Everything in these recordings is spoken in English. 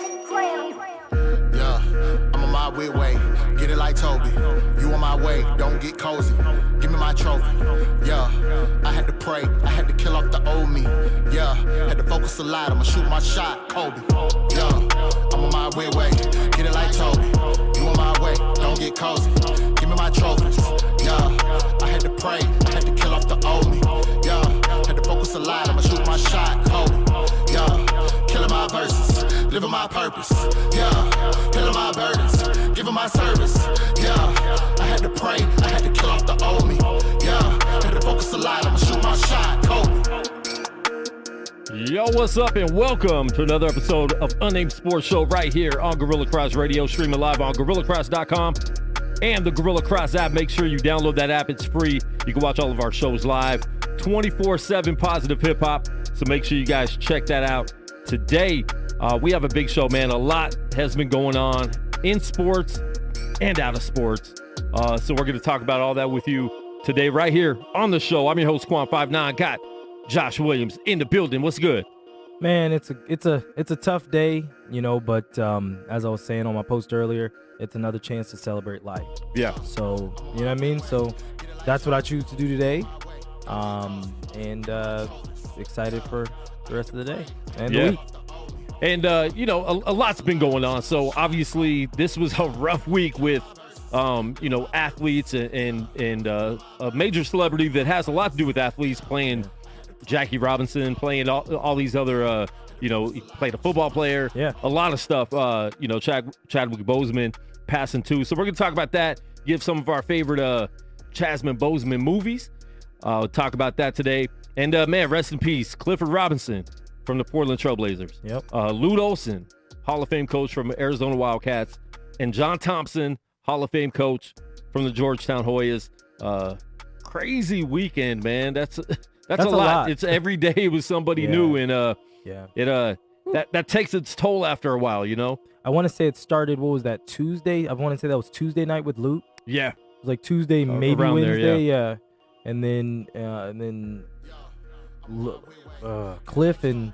Yeah, I'm on my way. Get it like Toby. You on my way, don't get cozy. Give me my trophy. Yeah, I had to pray. I had to kill off the old me. Yeah, had to focus a lot. I'ma shoot my shot, Kobe. Yeah, I'm on my way. Get it like Toby. You on my way, don't get cozy. Give me my trophies. Yeah, I had to pray. I had to kill off the old me. Yeah, had to focus a lot. I'ma shoot my shot, Kobe. Yeah, killing my verses, living my purpose. Yeah, killing my burdens, giving my service. Yeah, I had to pray, I had to kill off the old me. Yeah, had to focus a lot, I'ma shoot my shot, Kobe. Yo, what's up, and welcome to another episode of Unnamed Sports Show right here on Gorilla Cross Radio, streaming live on GorillaCross.com and the Gorilla Cross app. Make sure you download that app. It's free. You can watch all of our shows live, 24/7 positive hip-hop, so make sure you guys check that out. Today, we have a big show, man. A lot has been going on in sports and out of sports, so we're going to talk about all that with you today right here on the show. I'm your host, Quan59. Got Josh Williams in the building. What's good? Man, it's a tough day, you know, but as I was saying on my post earlier, it's another chance to celebrate life. Yeah. So, you know what I mean? So that's what I choose to do today. And excited for the rest of the day and the week. And, you know, a lot's been going on. So obviously this was a rough week with, you know, athletes and a major celebrity that has a lot to do with athletes playing Jackie Robinson, playing all these other, you know, he played a football player. Yeah. A lot of stuff, you know, Chadwick Boseman passing too. So we're going to talk about that, give some of our favorite Chasman Boseman movies. Talk about that today. And, man, rest in peace, Clifford Robinson from the Portland Trailblazers. Yep. Lute Olson, Hall of Fame coach from Arizona Wildcats. And John Thompson, Hall of Fame coach from the Georgetown Hoyas. Crazy weekend, man. That's a lot. It's every day with somebody new, and that takes its toll after a while, you know. I want to say it started. What was that, Tuesday? I want to say that was Tuesday night with Lute. Yeah, it was like Tuesday, maybe Wednesday. There, yeah, and then Cliff and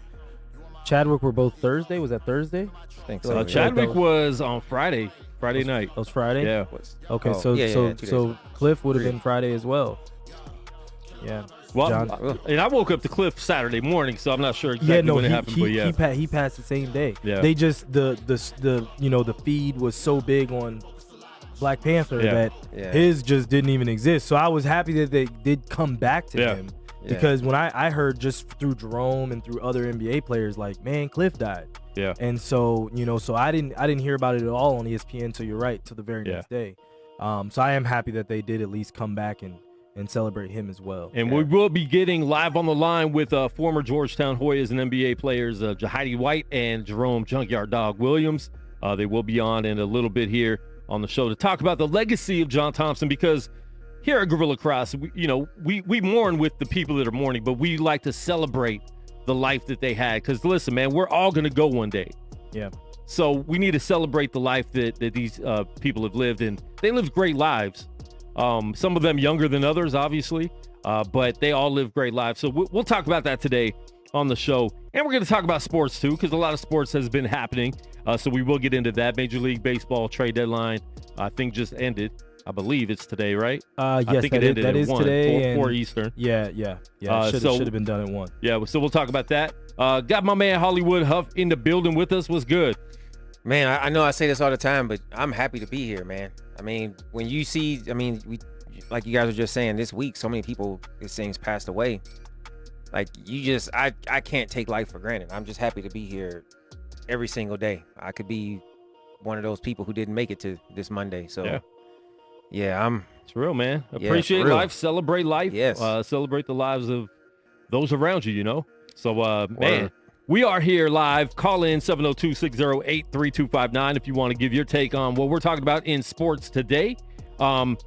Chadwick were both Thursday. Was that Thursday? I think so. Chadwick was on Friday night. That was Friday. Yeah. Okay, so Cliff would have been Friday as well. Yeah. Well, and I woke up to Cliff Saturday morning, so I'm not sure exactly when it happened. But he passed the same day. Yeah. They just the you know, the feed was so big on Black Panther that his just didn't even exist. So I was happy that they did come back to him because when I heard just through Jerome and through other NBA players, like, man, Cliff died. Yeah. And so, you know, so I didn't hear about it at all on ESPN till you're right, till the very next day. So I am happy that they did at least come back and celebrate him as well. And we will be getting live on the line with former Georgetown Hoyas and NBA players Jahidi White and Jerome Junkyard Dog Williams. They will be on in a little bit here on the show to talk about the legacy of John Thompson, because here at Gorilla Cross, we mourn with the people that are mourning, but we like to celebrate the life that they had. Because listen, man, we're all going to go one day. Yeah. So we need to celebrate the life that these people have lived, and they lived great lives. Some of them younger than others, obviously, but they all live great lives. So we'll talk about that today on the show. And we're going to talk about sports, too, because a lot of sports has been happening. So we will get into that. Major League Baseball trade deadline, I think, just ended. I believe it's today, right? Yes, I think it ended that at is 1, today. 4 Eastern. Yeah. Should have been done at 1. Yeah, so we'll talk about that. Got my man Hollywood Huff in the building with us. What's good? Man, I know I say this all the time, but I'm happy to be here, man. I mean, when you see, we, like you guys were just saying, this week, so many people, it seems, passed away. Like, I can't take life for granted. I'm just happy to be here every single day. I could be one of those people who didn't make it to this Monday. So, it's real, man. Appreciate life, celebrate life. Yes. Celebrate the lives of those around you, you know? So, man, we are here live. Call in 702-608-3259 if you want to give your take on what we're talking about in sports today. And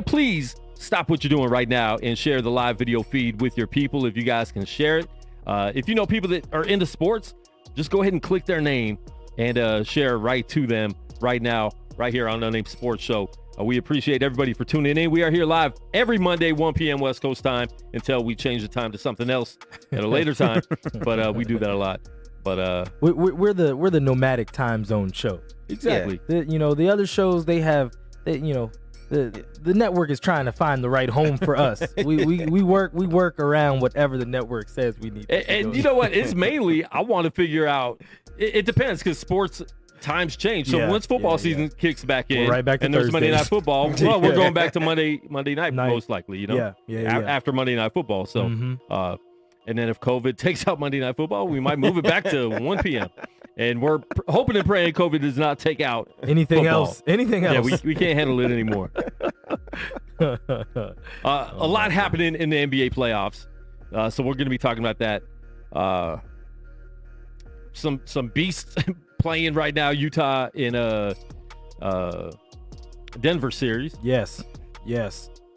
please stop what you're doing right now and share the live video feed with your people if you guys can share it. If you know people that are into sports, just go ahead and click their name and share right to them right now, right here on Unnamed Sports Show. We appreciate everybody for tuning in. We are here live every Monday, 1 p.m. West Coast time, until we change the time to something else at a later time. But we do that a lot. But we're the nomadic time zone show. Exactly. The other shows the network is trying to find the right home for us. we work around whatever the network says we need. And you know what? It's mainly I want to figure out. It depends because sports times change. So once football season kicks back in, right back to and there's Thursdays. Monday Night Football, well, we're going back to Monday night most likely. After Monday Night Football. So, and then if COVID takes out Monday Night Football, we might move it back to 1 p.m. And we're hoping and praying COVID does not take out anything football. else. Anything else? Yeah, we can't handle it anymore. A lot happening in the NBA playoffs, so we're going to be talking about that. Some beasts playing right now. Utah in a Denver series. Yes.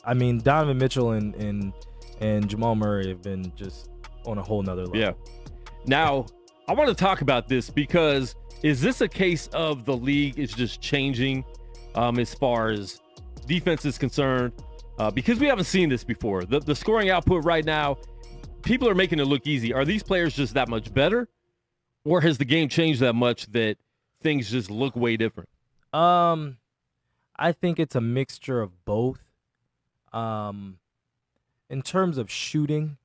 I mean, Donovan Mitchell and Jamal Murray have been just on a whole nother level. Yeah. Now, I want to talk about this because is this a case of the league is just changing as far as defense is concerned? Because we haven't seen this before. The scoring output right now, people are making it look easy. Are these players just that much better? Or has the game changed that much that things just look way different? I think it's a mixture of both. In terms of shooting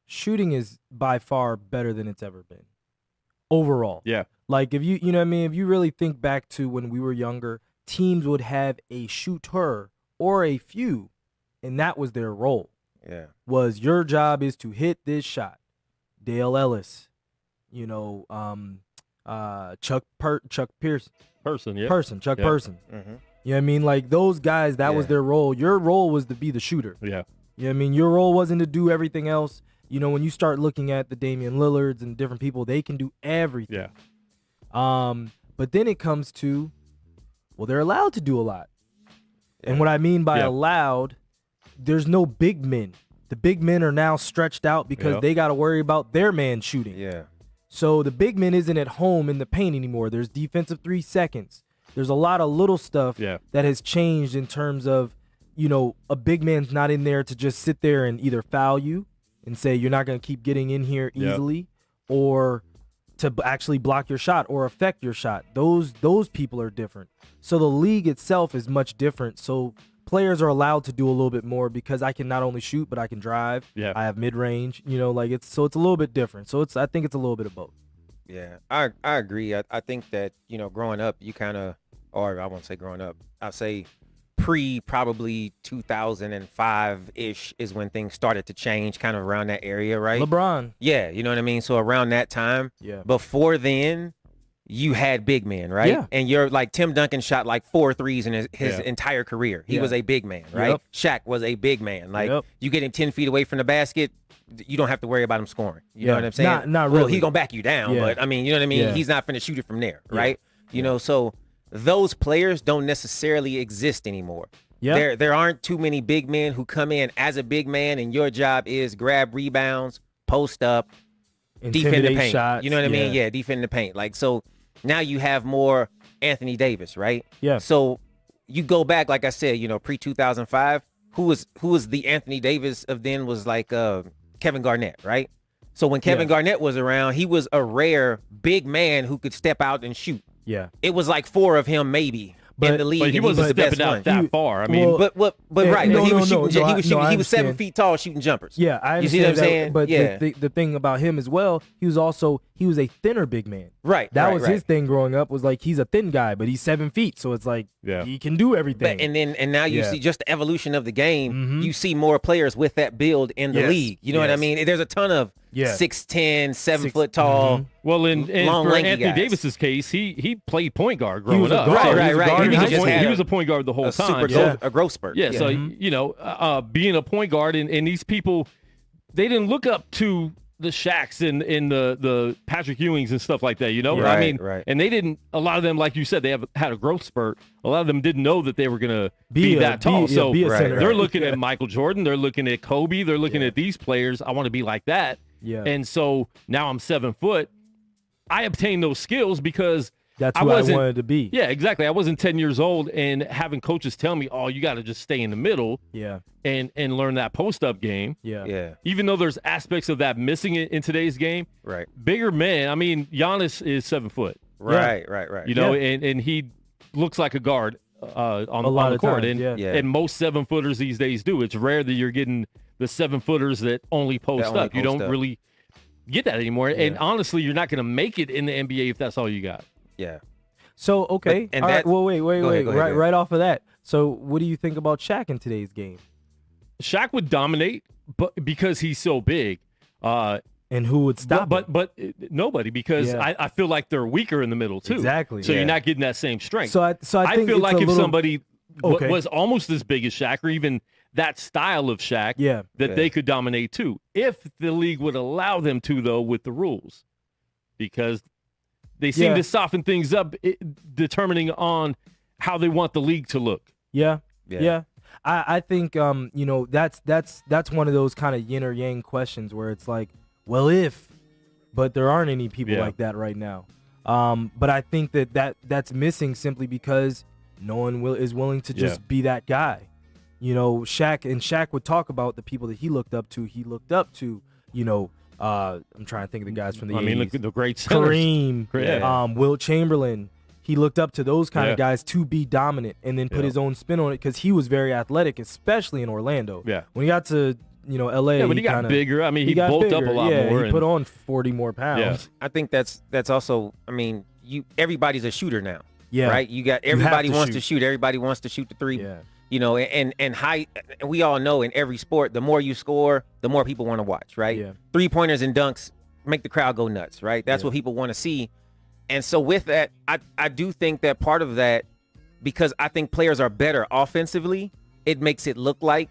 is by far better than it's ever been overall. Yeah. Like if you know what I mean, if you really think back to when we were younger, teams would have a shooter or a few, and that was their role. Yeah. Was your job is to hit this shot. Dale Ellis, Chuck Pearson. Chuck Person. Mm-hmm. You know what I mean? Like those guys, that was their role. Your role was to be the shooter. Yeah. You know what I mean? Your role wasn't to do everything else. When you start looking at the Damian Lillards and different people, they can do everything. Yeah. But then it comes to, they're allowed to do a lot. Yeah. And what I mean by allowed, there's no big men. The big men are now stretched out because they got to worry about their man shooting. Yeah. So the big man isn't at home in the paint anymore. There's defensive 3 seconds. There's a lot of little stuff that has changed in terms of, a big man's not in there to just sit there and either foul you and say you're not going to keep getting in here easily or to actually block your shot or affect your shot. Those people are different. So the league itself is much different. So players are allowed to do a little bit more because I can not only shoot, but I can drive. Yeah. I have mid-range, it's a little bit different. So I think it's a little bit of both. Yeah, I agree. I think that, growing up, you kind of, or I won't say growing up, I'll say probably 2005-ish is when things started to change, kind of around that area, right? LeBron. Yeah, you know what I mean? So around that time, before then, you had big men, right? Yeah. And you're like, Tim Duncan shot like 4 threes in his entire career. He was a big man, right? Yep. Shaq was a big man. Like, you get him 10 feet away from the basket, you don't have to worry about him scoring. You know what I'm saying? Not really. Well, he's going to back you down, but I mean, you know what I mean? Yeah. He's not finna shoot it from there, right? You know, so those players don't necessarily exist anymore. Yeah. There aren't too many big men who come in as a big man and your job is grab rebounds, post up, defend the paint. Shots. You know what I mean? Yeah, defend the paint. Like, so now you have more Anthony Davis, right? Yeah. So you go back, like I said, pre-2005, who was the Anthony Davis of then was like Kevin Garnett, right? So when Kevin Garnett was around, he was a rare big man who could step out and shoot. Yeah. It was like 4 of him maybe in the league. But he wasn't stepping out that far. I mean, he was 7 feet tall shooting jumpers. Yeah, I understand. You see what I'm saying? But the thing about him as well, he was a thinner big man. Right. That was his thing growing up, was like he's a thin guy, but he's 7 feet, so it's like he can do everything. But, and now you see just the evolution of the game. Mm-hmm. You see more players with that build in the league. You know what I mean? There's a ton of 6'10", 7 foot tall. Mm-hmm. Well, in for Anthony guys. Davis's case, he played point guard growing up. Right. He was a point guard the whole time. A growth spurt. Yeah. So being a point guard and these people, they didn't look up to the Shaqs and the Patrick Ewings and stuff like that, Right, I mean, and they didn't. A lot of them, like you said, they had a growth spurt. A lot of them didn't know that they were gonna be that tall. So they're looking at Michael Jordan, they're looking at Kobe, they're looking at these players. I want to be like that. Yeah. And so now I'm 7 foot. I obtained those skills because that's who I wanted to be. Yeah, exactly. I wasn't 10 years old and having coaches tell me, oh, you got to just stay in the middle and learn that post-up game. Yeah. Even though there's aspects of that missing in today's game. Right. Bigger men. I mean, Giannis is 7 foot. Right. You know, and he looks like a guard on the court. And most 7-footers these days do. It's rare that you're getting the 7-footers that only post up. You don't really get that anymore. Yeah. And honestly, you're not going to make it in the NBA if that's all you got. Yeah. So, okay. But, all right. Well, wait. Go ahead. Right off of that. So, what do you think about Shaq in today's game? Shaq would dominate, but because he's so big. And who would stop him? But nobody, because I feel like they're weaker in the middle, too. Exactly. So you're not getting that same strength. So I think feel like if somebody was almost as big as Shaq, or even that style of Shaq, that they could dominate, too. If the league would allow them to, though, with the rules. Because they seem to soften things up, determining on how they want the league to look. Yeah. I think that's one of those kind of yin or yang questions where it's like, well, but there aren't any people like that right now. But I think that's missing simply because no one is willing to just be that guy. You know, Shaq would talk about the people that he looked up to. He looked up to, I'm trying to think of the guys from the 80s. I mean, the great centers. Kareem, Wilt Chamberlain. He looked up to those kind of guys to be dominant and then put his own spin on it because he was very athletic, especially in Orlando. Yeah. When he got to, L.A. Yeah, but he got bigger. I mean, he bulked up a lot more. He put on 40 more pounds. Yeah. I think that's also, I mean, everybody's a shooter now. Yeah. Right? You got everybody wants to shoot. Everybody wants to shoot the three. Yeah. And we all know in every sport, the more you score, the more people want to watch, right? Yeah. 3-pointers and dunks make the crowd go nuts, right? That's what people want to see. And so with that, I do think that part of that, because I think players are better offensively, it makes it look like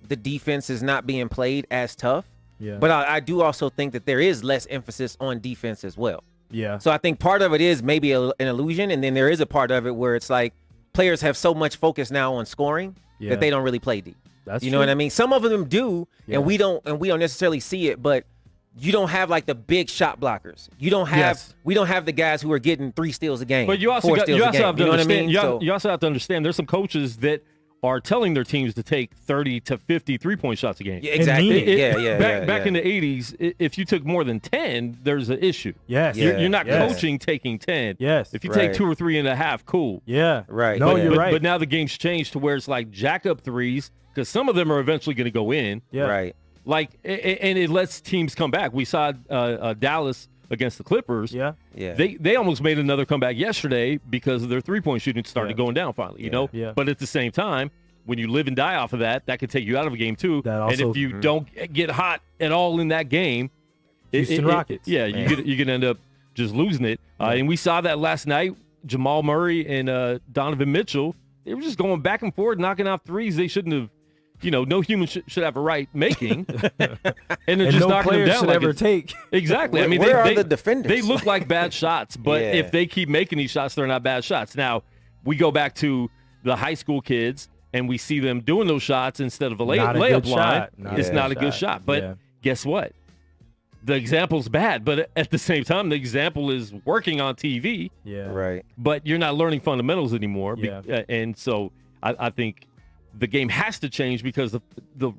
the defense is not being played as tough. Yeah. But I do also think that there is less emphasis on defense as well. Yeah. So I think part of it is maybe an illusion, and then there is a part of it where it's like players have so much focus now on scoring that they don't really play deep. That's you know what I mean? Some of them do, and we don't necessarily see it, but you don't have like the big shot blockers. You don't have we don't have the guys who are getting 3 steals a game. But you also have to understand. You also have to understand. There's some coaches that are telling their teams to take 30 to 50 3-point shots a game. Yeah, exactly. Back in the 80s, if you took more than 10, there's an issue. Yes. You're not coaching taking 10. Yes. If you take 2 or 3 and a half, cool. Yeah. Right. No, you're right. But now the game's changed to where it's like jack up threes because some of them are eventually going to go in. Yeah. Right. Like, and it lets teams come back. We saw Dallas against the Clippers. Yeah. They almost made another comeback yesterday because of their 3-point shooting started going down finally, you know? Yeah. But at the same time, when you live and die off of that could take you out of a game too. And if you don't get hot at all in that game, Houston Rockets. You can end up just losing it. And we saw that last night. Jamal Murray and Donovan Mitchell, they were just going back and forth, knocking out threes they shouldn't have. No human should have a right making, and they're just no knocking them down. Should like ever take. Exactly. I mean, where are the defenders? They look like bad shots, but if they keep making these shots, they're not bad shots. Now we go back to the high school kids, and we see them doing those shots instead of a layup line. It's not a good shot. But guess what? The example's bad, but at the same time, the example is working on TV. Yeah. Right. But you're not learning fundamentals anymore. Yeah. And so I think the game has to change because the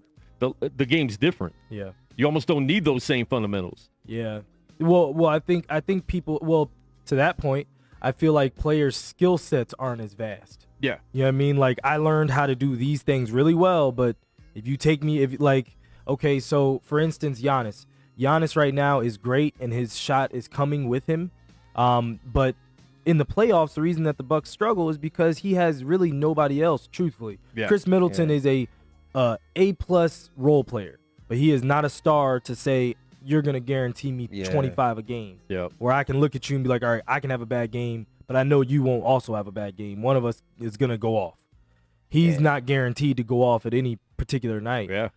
game's different. Yeah. You almost don't need those same fundamentals. Yeah. Well, I think people. Well, to that point, I feel like players' skill sets aren't as vast. Yeah. You know what I mean? Like, I learned how to do these things really well, but if you take me, okay, so for instance, Giannis right now is great and his shot is coming with him. But in the playoffs, the reason that the Bucks struggle is because he has really nobody else, truthfully. Yeah. Chris Middleton is a A+ role player, but he is not a star to say you're going to guarantee me 25 a game. Yep. Where I can look at you and be like, all right, I can have a bad game, but I know you won't also have a bad game. One of us is going to go off. He's not guaranteed to go off at any particular night. Yeah.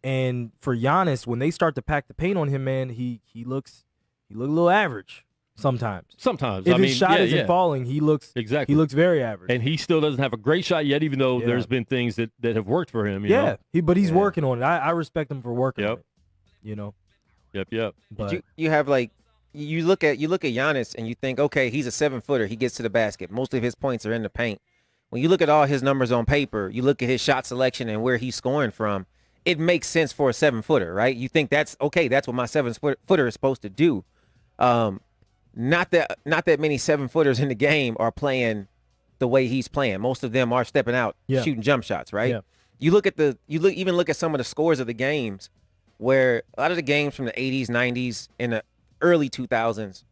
And for Giannis, when they start to pack the paint on him, man, he looks a little average sometimes. Sometimes. If his shot isn't falling, he looks very average. And he still doesn't have a great shot yet, even though there's been things that have worked for him. You know? But he's working on it. I respect him for working on it. You know. Yep. But you have like you look at Giannis and you think, okay, he's a 7-footer. He gets to the basket. Most of his points are in the paint. When you look at all his numbers on paper, you look at his shot selection and where he's scoring from, it makes sense for a 7-footer, right? You think that's okay. That's what my 7-footer is supposed to do. Not that many 7-footers in the game are playing the way he's playing. Most of them are stepping out, shooting jump shots, right? Yeah. You look at some of the scores of the games where a lot of the games from the 80s, 90s, and the early 2000s,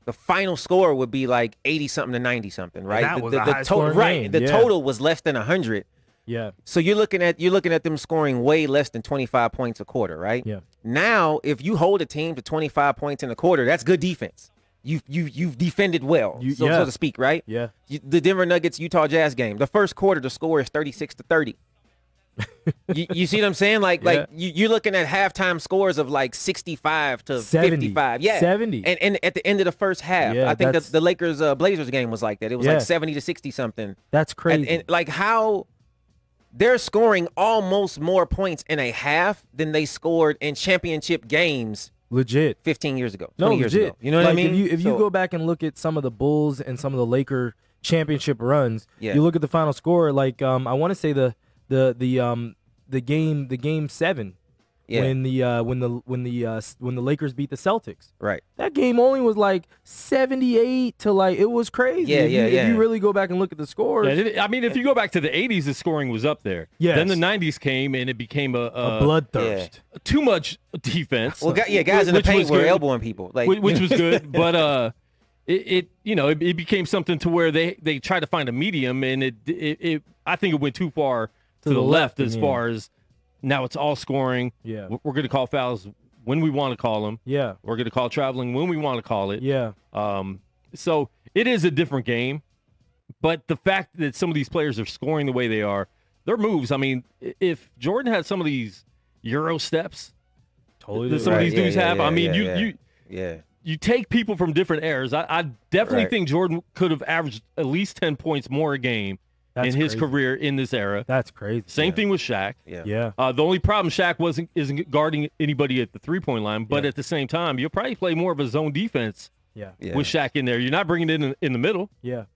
the final score would be like 80-something to 90-something, right? And that was a high-scoring game. The total was less than 100. Yeah. So you're looking at them scoring way less than 25 points a quarter, right? Yeah. Now, if you hold a team to 25 points in a quarter, that's good defense. You've defended well, so to speak, right? Yeah. The Denver Nuggets Utah Jazz game, the first quarter, the score is 36-30. you see what I'm saying? Like you're looking at halftime scores of like 65 to 55. Yeah, 70. And at the end of the first half, I think the Lakers Blazers game was like that. It was like 70 to 60 something. That's crazy. And like how they're scoring almost more points in a half than they scored in championship games. Legit. 15 years ago, 20 No, years legit. ago. You know what I mean? If you go back and look at some of the Bulls and some of the Laker championship runs, you look at the final score. Like I want to say the game 7 when the Lakers beat the Celtics. Right. That game only was like 78 to like it was crazy. If you really go back and look at the scores. Yeah, I mean, if you go back to the 80s, the scoring was up there. Yes. Then the 90s came and it became a bloodthirst. Too much defense. Well, guys in the paint were elbowing people, like which was good, but it became something to where they tried to find a medium, and it I think it went too far to the left as far as now it's all scoring. Yeah. We're going to call fouls when we want to call them. Yeah. We're going to call traveling when we want to call it. Yeah. So it is a different game, but the fact that some of these players are scoring the way they are, their moves, I mean, if Jordan had some of these Euro steps that some of these dudes have, I mean, you take people from different eras. I definitely think Jordan could have averaged at least 10 points more a game in his career in this era. That's crazy. Same thing with Shaq. Yeah. The only problem Shaq isn't guarding anybody at the 3-point line, but at the same time, you'll probably play more of a zone defense with Shaq in there. You're not bringing it in the middle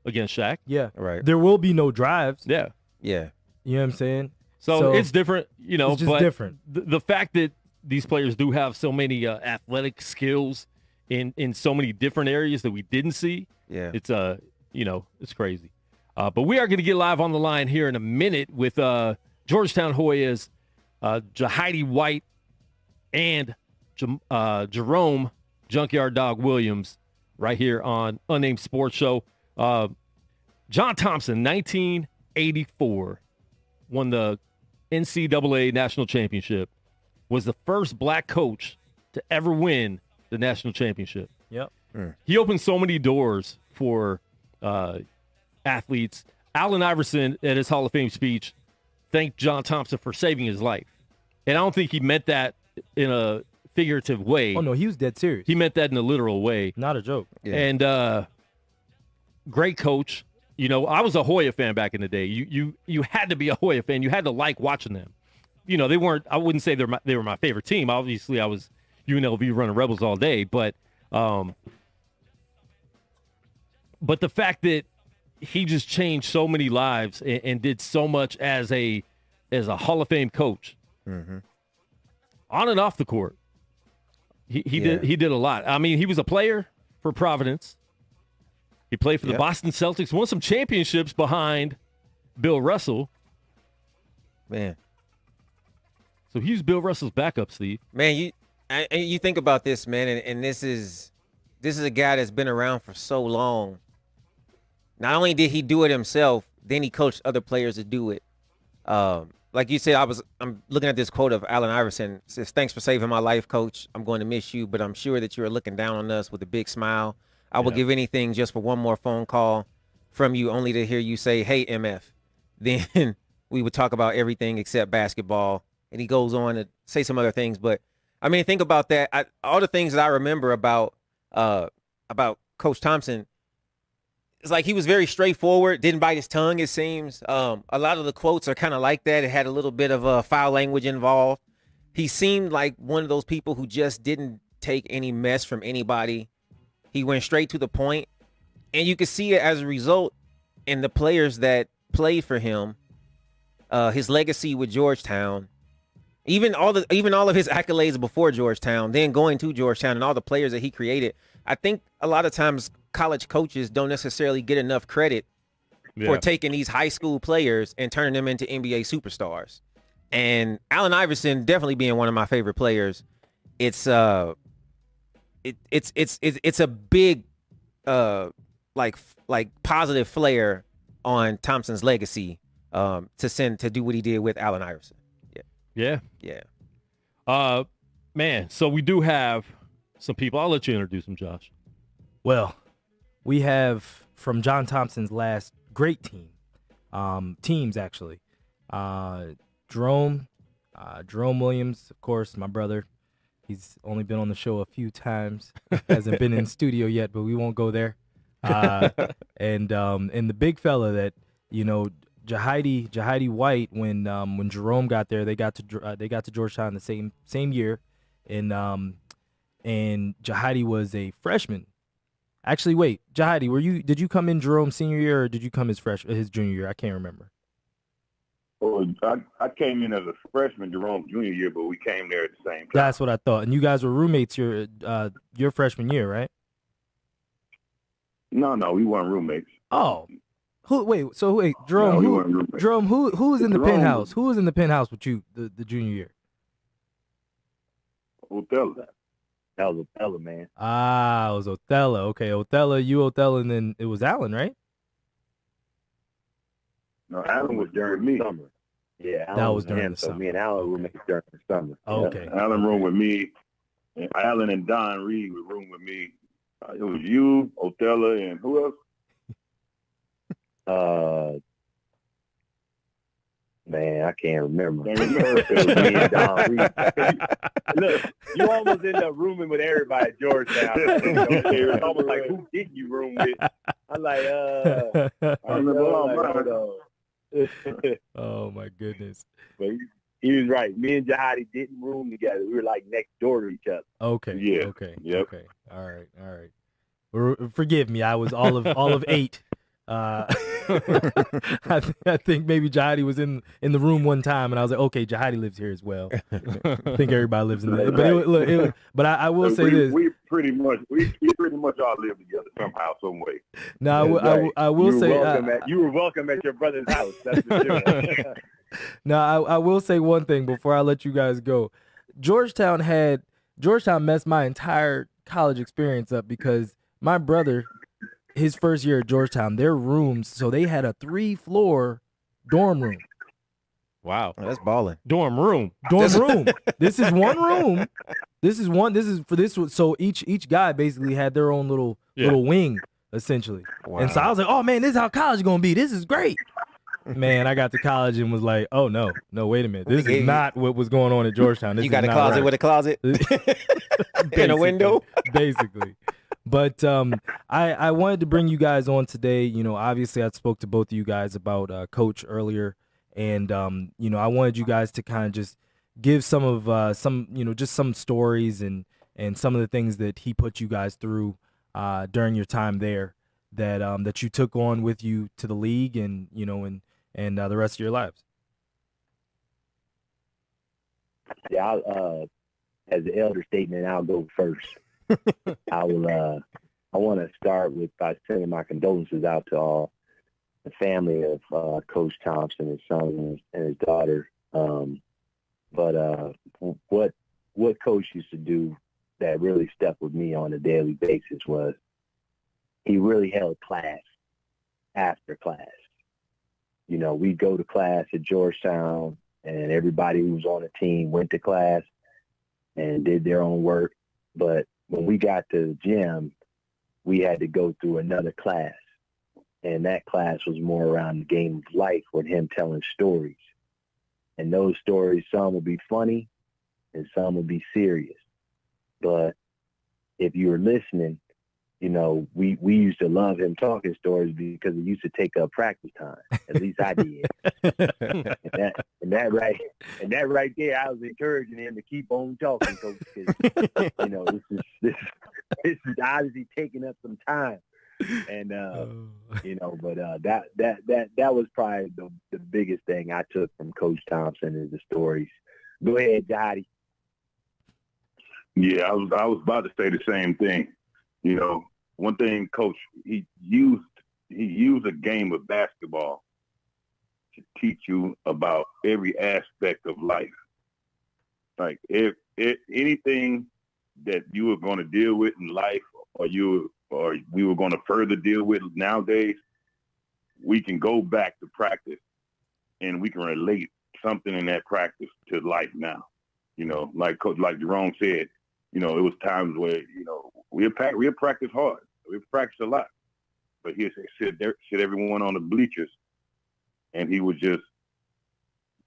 against Shaq. Yeah. Right. There will be no drives. Yeah. Yeah. You know what I'm saying? So it's different, it's just but different. The fact that these players do have so many athletic skills in so many different areas that we didn't see, it's it's crazy. But we are going to get live on the line here in a minute with Georgetown Hoyas, Jahidi White, and Jerome Junkyard Dog Williams right here on Unnamed Sports Show. John Thompson, 1984, won the NCAA National Championship, was the first black coach to ever win the national championship. Yep. He opened so many doors for athletes. Allen Iverson, at his Hall of Fame speech, thanked John Thompson for saving his life. And I don't think he meant that in a figurative way. Oh, no, he was dead serious. He meant that in a literal way. Not a joke. Yeah. And great coach. I was a Hoya fan back in the day. You had to be a Hoya fan. You had to like watching them. They weren't, I wouldn't say they were my favorite team. Obviously, I was UNLV running Rebels all day. But the fact that he just changed so many lives and did so much as a Hall of Fame coach, on and off the court. He did a lot. I mean, he was a player for Providence. He played for the Boston Celtics, won some championships behind Bill Russell. Man. So he was Bill Russell's backup, Steve. Man, you think about this, man, and this is a guy that's been around for so long. Not only did he do it himself, then he coached other players to do it. Like you said, I'm looking at this quote of Allen Iverson. It says, "Thanks for saving my life, Coach. I'm going to miss you, but I'm sure that you are looking down on us with a big smile. I will give anything just for one more phone call from you, only to hear you say, 'Hey, MF.' Then we would talk about everything except basketball." And he goes on to say some other things. But, I mean, think about that. All the things that I remember about Coach Thompson, it's like he was very straightforward, didn't bite his tongue, it seems. A lot of the quotes are kind of like that. It had a little bit of foul language involved. He seemed like one of those people who just didn't take any mess from anybody. He went straight to the point, and you could see it as a result in the players that played for him. His legacy with Georgetown, even all of his accolades before Georgetown, then going to Georgetown, and all the players that he created. I think a lot of times college coaches don't necessarily get enough credit for taking these high school players and turning them into NBA superstars. And Allen Iverson definitely being one of my favorite players. It's a big like positive flair on Thompson's legacy to do what he did with Allen Iverson. Yeah. Man, so we do have some people. I'll let you introduce them, Josh. Well, we have from John Thompson's last great teams actually. Jerome Williams, of course, my brother. He's only been on the show a few times. Hasn't been in studio yet, but we won't go there. And the big fella that, you know, Jahidi White, when Jerome got there, they got to Georgetown the same year, and Jahidi was a freshman. Actually, wait, Jahidi, did you come in Jerome's senior year or did you come his junior year? I can't remember. Well, I came in as a freshman Jerome junior year, but we came there at the same time. That's what I thought. And you guys were roommates your freshman year, right? No, we weren't roommates. Oh. Jerome, no, Jerome, who was in the penthouse? Who was in the penthouse with you the junior year? Othello. That was Othello, man. It was Othello. Okay, Othello, and then it was Allen, right? No, Allen was during me. Summer. Yeah, Allen that was during the summer. So me and Allen roommates during the summer. Okay. Yeah, Allen roomed with me. And Allen and Don Reed would room with me. It was you, Othello, and who else? Man, I can't remember. It was me and Don Reed. Look, you almost end up rooming with everybody at Georgetown. It's almost like, who did you room with? I'm like, I remember all mine. Oh my goodness. But he was right. Me and Jahidi didn't room together. We were like next door to each other. Okay. Yeah. Okay. Yep. Okay. All right. Forgive me. I was all of 8. I think maybe Jahidi was in the room one time, and I was like, okay, Jahidi lives here as well. I think everybody lives in there. But I will say this: we pretty much all live together somehow, some way. No, I will say you were welcome at your brother's house. That's for sure. Now, I will say one thing before I let you guys go. Georgetown messed my entire college experience up because my brother, his first year at Georgetown, their rooms, so they had a 3-floor dorm room. Wow. Oh, that's balling. Dorm room. This is one room. So each guy basically had their own little wing, essentially. Wow. And so I was like, oh man, this is how college is gonna be. This is great. Man, I got to college and was like, oh no, wait a minute. This is not what was going on at Georgetown. You got a closet with a closet? In a window? Basically. But I wanted to bring you guys on today. You know, obviously I spoke to both of you guys about Coach earlier. And, you know, I wanted you guys to kind of just give just some stories and some of the things that he put you guys through during your time there that you took on with you to the league and, you know, and the rest of your lives. Yeah, as the elder statement, I'll go first. I want to start by sending my condolences out to all the family of Coach Thompson, his son and his daughter. But what Coach used to do that really stuck with me on a daily basis was he really held class after class. You know, we'd go to class at Georgetown, and everybody who was on the team went to class and did their own work. But when we got to the gym, we had to go through another class. And that class was more around the game of life with him telling stories. And those stories, some would be funny and some would be serious. But if you were listening, you know, we used to love him talking stories because it used to take up practice time. At least I did. and that right there, I was encouraging him to keep on talking, Coach. Because, you know, this is obviously taking up some time. And that was probably the biggest thing I took from Coach Thompson is the stories. Go ahead, Jahidi. Yeah, I was about to say the same thing. One thing, Coach, he used a game of basketball to teach you about every aspect of life. Like if anything that you were going to deal with in life, or we were going to further deal with nowadays, we can go back to practice and we can relate something in that practice to life now. Like Jerome said, it was times where, we'll practice hard. We practice a lot. But he'd sit everyone on the bleachers and he would just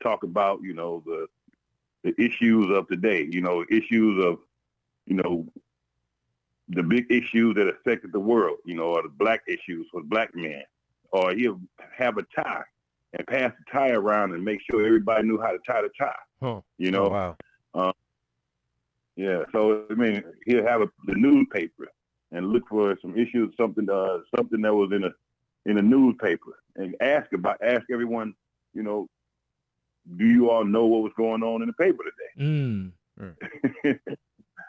talk about, the issues of today, issues of, the big issues that affected the world, or the black issues for black men. Or he'll have a tie and pass the tie around and make sure everybody knew how to tie the tie. Huh. Oh, wow. Yeah, so he'll have the newspaper and look for some issues, something that was in a newspaper, and ask everyone, do you all know what was going on in the paper today?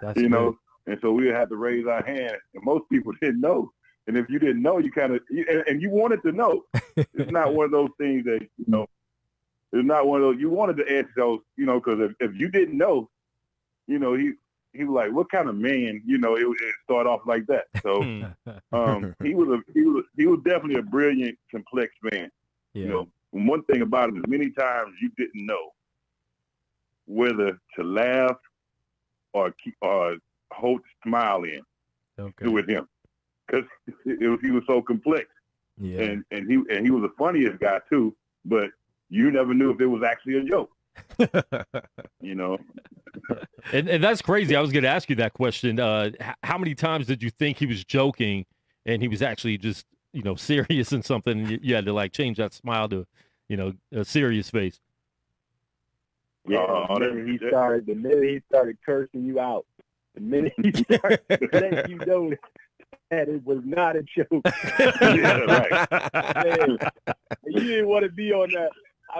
That's good. And so we had to raise our hand, and most people didn't know. And if you didn't know, you kind of and you wanted to know. It's not one of those things that it's not one of those you wanted to ask those, because if you didn't know, he was like, what kind of man, it would start off like that. So he was definitely a brilliant, complex man. Yeah. One thing about him is many times you didn't know whether to laugh or hold the smile in with him, because he was so complex. Yeah. And he was the funniest guy too, but you never knew if it was actually a joke. And that's crazy. I was going to ask you that question. How many times did you think he was joking and he was actually just, serious in something? And you had to change that smile to, a serious face. Yeah, the minute he started cursing you out, the minute he started letting you know that it was not a joke. Yeah, right. Man, you didn't want to be on that.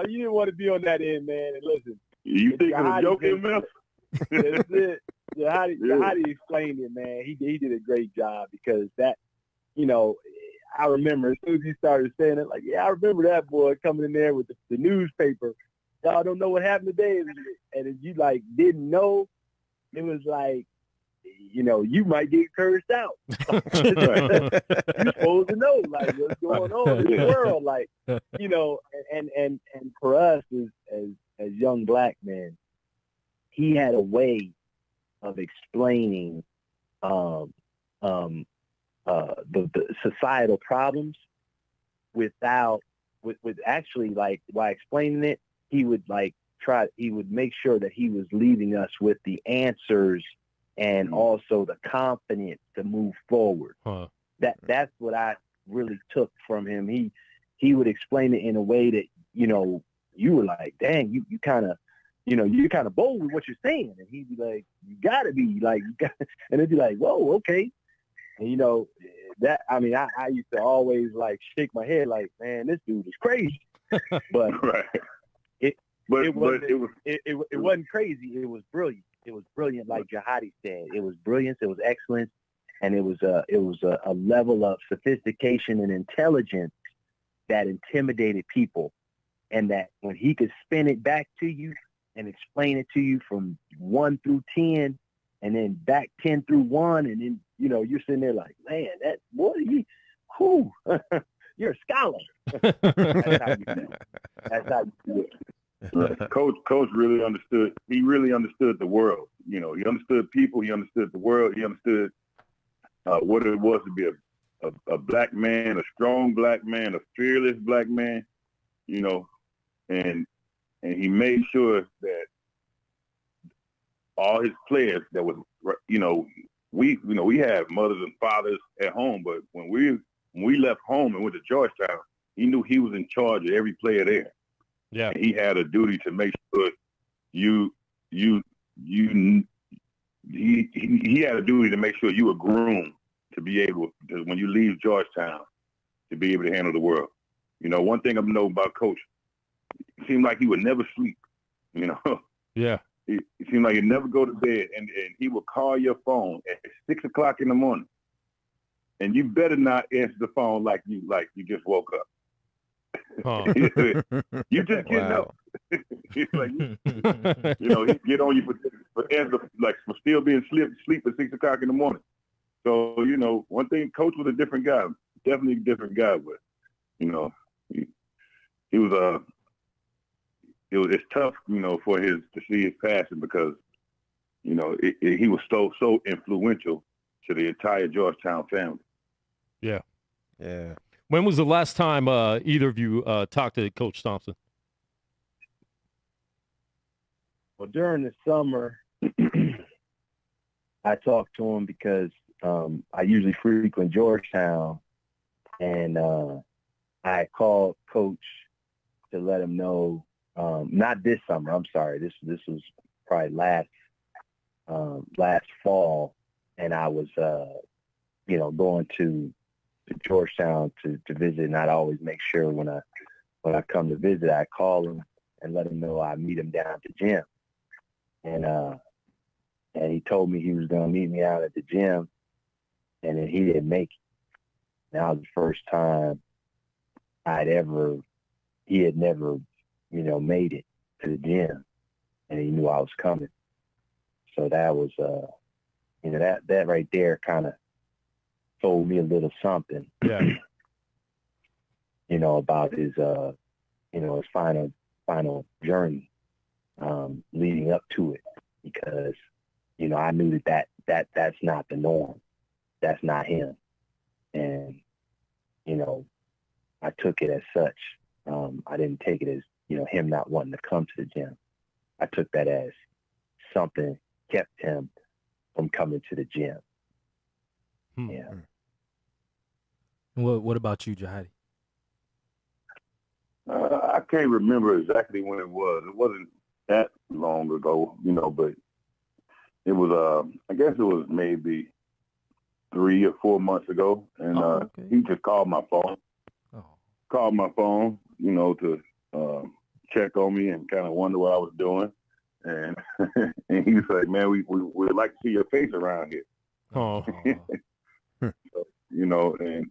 You didn't want to be on that end, man. And listen, you think it was a joke, man? That's it. Jahidi explained it, man. He did a great job, because that, I remember as soon as he started saying it, I remember that boy coming in there with the newspaper. Y'all don't know what happened today, and if you didn't know, it was you might get cursed out. You're supposed to know what's going on in the world, and for us as young black men, he had a way of explaining the societal problems with actually while explaining it, he would make sure that he was leaving us with the answers and also the confidence to move forward. Huh. That's what I really took from him. He would explain it in a way that, you were like, dang, you kind of, you're kind of bold with what you're saying. And he'd be like, you gotta be and it'd be like, whoa, okay. And I used to always shake my head man, this dude is crazy. But right. It wasn't crazy. It was brilliant. It was brilliant, like Jahidi said. It was brilliance. It was excellence, and it was a level of sophistication and intelligence that intimidated people, and that when he could spin it back to you and explain it to you from 1 through 10, and then back 10 through 1, and then you're sitting there like, man, that boy, you're a scholar. That's how you do it. Right. Coach really understood. He really understood the world. He understood people. He understood the world. He understood what it was to be a black man, a strong black man, a fearless black man. And he made sure that all his players that was, we have mothers and fathers at home, but when we left home and went to Georgetown, he knew he was in charge of every player there. Yeah, and he had a duty to make sure you he had a duty to make sure you were groomed to be able to, when you leave Georgetown, to be able to handle the world. You know, one thing I know about Coach, it seemed like he would never sleep, you know. Yeah. It seemed like he'd never go to bed, and he would call your phone at 6 o'clock in the morning, and you better not answer the phone like you just woke up. Huh. You just getting up. Like, you know, he get on you for still being asleep at 6 o'clock in the morning. So, you know, one thing, Coach was a different guy, definitely a different guy, but, you know, he was it's tough, you know, to see his passing because, you know, he was so influential to the entire Georgetown family. Yeah. Yeah. When was the last time either of you talked to Coach Thompson? Well, during the summer, I talked to him because I usually frequent Georgetown, and I called Coach to let him know. Not this summer. I'm sorry. This was probably last fall, and I was you know, going to Georgetown to visit, and I'd always make sure when I come to visit, I call him and let him know I meet him down at the gym. And he told me he was going to meet me out at the gym, and then he didn't make it. That was the first time he had never, you know, made it to the gym, and he knew I was coming. So that was, you know, that right there kind of told me a little something, Yeah. you know, about his, you know, his final journey leading up to it, because, you know, I knew that's not the norm. That's not him. And, you know, I took it as such. I didn't take it as, you know, him not wanting to come to the gym. I took that as something kept him from coming to the gym. Yeah. What about you, Jahidi? I can't remember exactly when it was. It wasn't that long ago, you know, but it was, I guess it was maybe 3 or 4 months ago. And okay. he just called my phone. Called my phone, you know, to check on me and kind of wonder what I was doing. And and he was like, man, we'd like to see your face around here. Oh. So, you know, and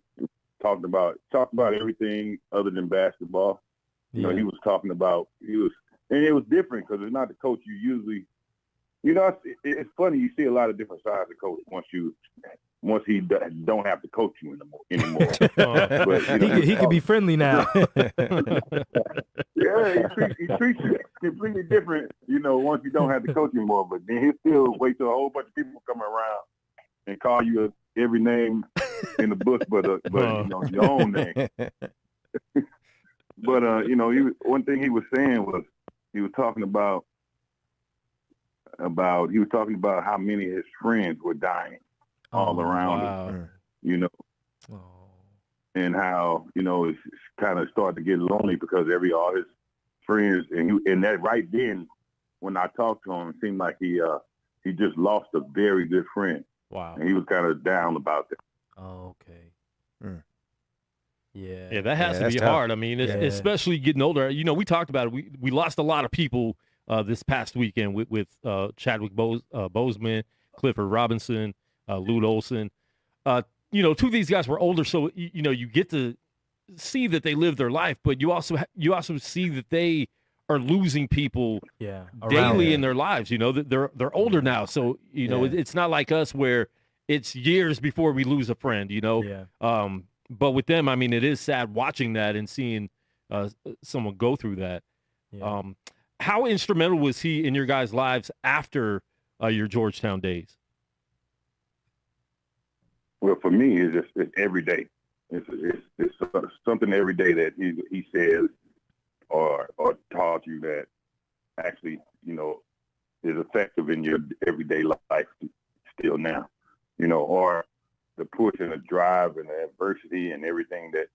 talked about everything other than basketball. You know, he was talking about, and it was different because it's not the coach you usually, you know, it's funny, you see a lot of different sides of coach once he don't have to coach you anymore. But, you know, he could be friendly now. Yeah, he treats you completely different, you know, once you don't have to coach anymore. But then he'll still wait till a whole bunch of people come around and call you every name in the book, but you know, your own name. But you know, one thing he was saying was he was talking about how many of his friends were dying all around him, you know, and how, you know, it's kind of started to get lonely because all his friends, and that right then when I talked to him, it seemed like he just lost a very good friend. Wow. And he was kind of down about that. Oh, okay. Yeah, that has to be tough. hard. I mean, especially getting older. You know, we talked about it. We lost a lot of people this past weekend with Chadwick Boseman, Clifford Robinson, Lute Olson. You know, two of these guys were older, so you know you get to see that they live their life, but you also see that they are losing people daily in their lives. You know, that they're older now, so you know it's not like us where it's years before we lose a friend. You know, but with them, I mean, it is sad watching that and seeing someone go through that. Yeah. How instrumental was he in your guys' lives after your Georgetown days? Well, for me, it's every day. It's something every day that he says or taught you that actually, you know, is effective in your everyday life still now, you know, or the push and the drive and the adversity and everything that,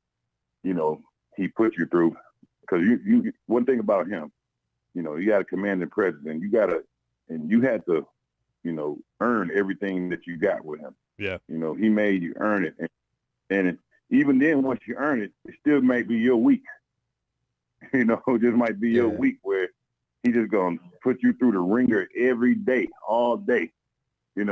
you know, he put you through. Because you one thing about him, you know, you got a commanding presence, and you had to earn everything that you got with him. Yeah. He made you earn it. And even then, once you earn it, it still might be your week. It just might be your week where he just going to put you through the ringer every day, all day, and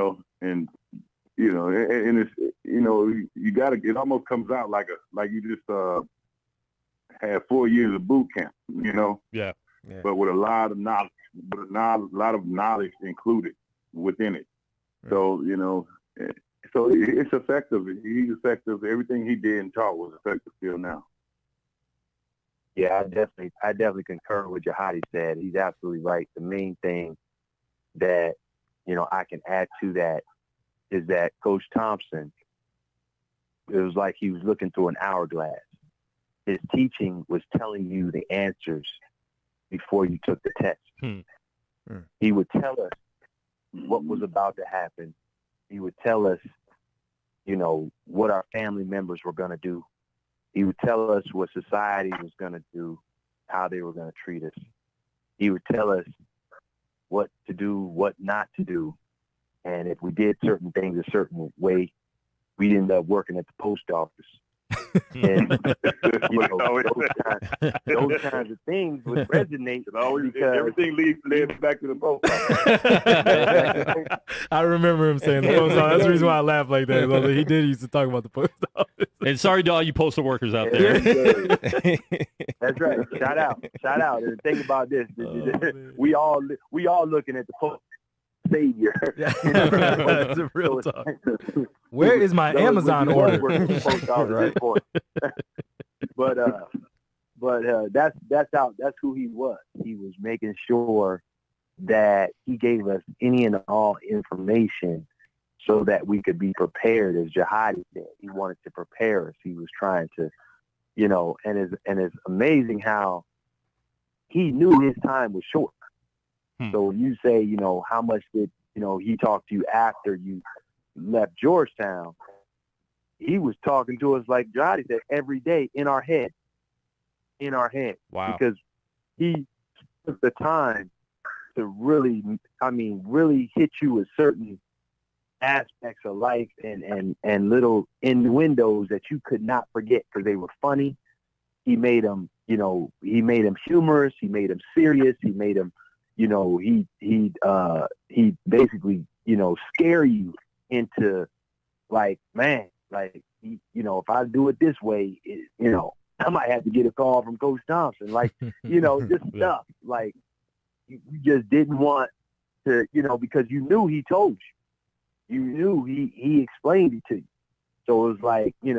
it's, you got to, it almost comes out like you just had 4 years of boot camp, Yeah. But with a lot of knowledge, included within it. So, so it's effective. He's effective. Everything he did and taught was effective still now. Yeah, I definitely concur with Jahidi said. He's absolutely right. The main thing that, I can add to that is that Coach Thompson, it was like he was looking through an hourglass. His teaching was telling you the answers before you took the test. He would tell us what was about to happen. He would tell us, what our family members were going to do. He would tell us what society was going to do, how they were going to treat us. He would tell us what to do, what not to do. And if we did certain things a certain way, we'd end up working at the post office. And those kinds of things would resonate because everything leads back to the post office. I remember him saying the post office. That's the reason why I laugh like that. He did used to talk about the post office. And sorry to all you postal workers out there. That's right. Shout out. And think about this. We all looking at the post savior. That's a real talk. Where is my Amazon order? But that's who he was. He was making sure that he gave us any and all information so that we could be prepared, as Jahidi said. He wanted to prepare us. He was trying to, and it's amazing how he knew his time was short. So when you say, how much did, he talked to you after you left Georgetown, he was talking to us like Jahidi said, every day in our head. Wow. Because he took the time to really hit you with certain aspects of life and little innuendos that you could not forget because they were funny. He made them, he made them humorous. He made them serious. He made them, he basically, scare you into like, man, like, if I do it this way, I might have to get a call from Coach Thompson. Like, just stuff. Like, you just didn't want to, because you knew he told you. You knew he explained it to you. So it was like, if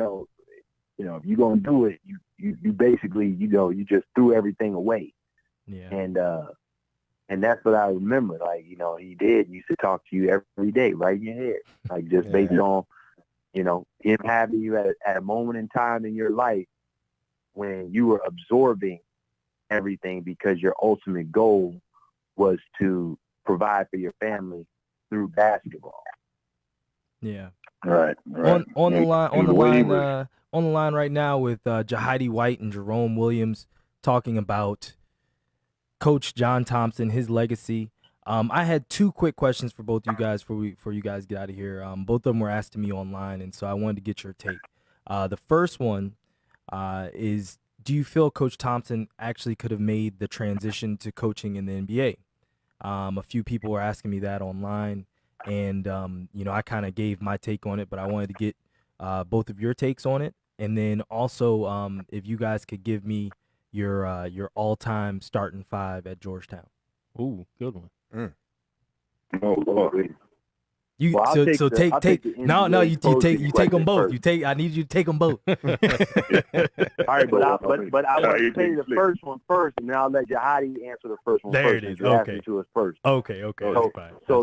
you're going to do it, you basically, you just threw everything away. Yeah. And that's what I remember. Like, he used to talk to you every day, right in your head. Like, just based on, him having you at a moment in time in your life when you were absorbing everything because your ultimate goal was to provide for your family through basketball. Yeah. Right. On the line right now with Jahidi White and Jerome Williams talking about Coach John Thompson, his legacy. I had two quick questions for both you guys before you guys get out of here. Both of them were asked to me online, and so I wanted to get your take. The first one is, do you feel Coach Thompson actually could have made the transition to coaching in the NBA? A few people were asking me that online, and I kind of gave my take on it, but I wanted to get both of your takes on it, and then also if you guys could give me your all-time starting five at Georgetown. Ooh, good one. Oh Lord. You take them both. I need you to take them both. All right, but I want to say the first one first, and then I'll let Jahidi answer the first one there first. There it is. Okay. To us first. Okay. So,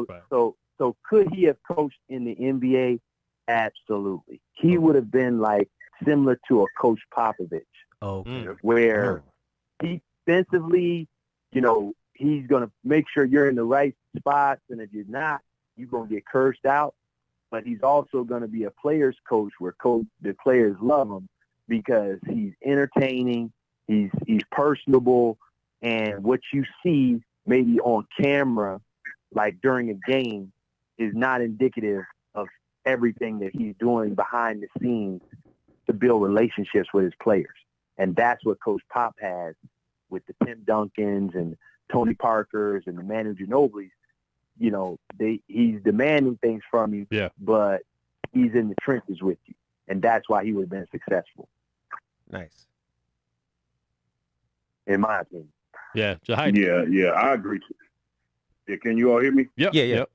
That's fine. So could he have coached in the NBA? Absolutely. He would have been like similar to a Coach Popovich. Okay. Where defensively, he's going to make sure you're in the right spots, and if you're not, you're going to get cursed out. But he's also going to be a player's coach where the players love him because he's entertaining, he's personable, and what you see maybe on camera, like during a game, is not indicative of everything that he's doing behind the scenes to build relationships with his players. And that's what Coach Pop has with the Tim Duncans and Tony Parkers and the Manu Ginobili's. You know, he's demanding things from you, but he's in the trenches with you. And that's why he would have been successful. Nice. In my opinion. Yeah, Jahidi. Yeah, I agree. Yeah, can you all hear me? Yep. Yeah.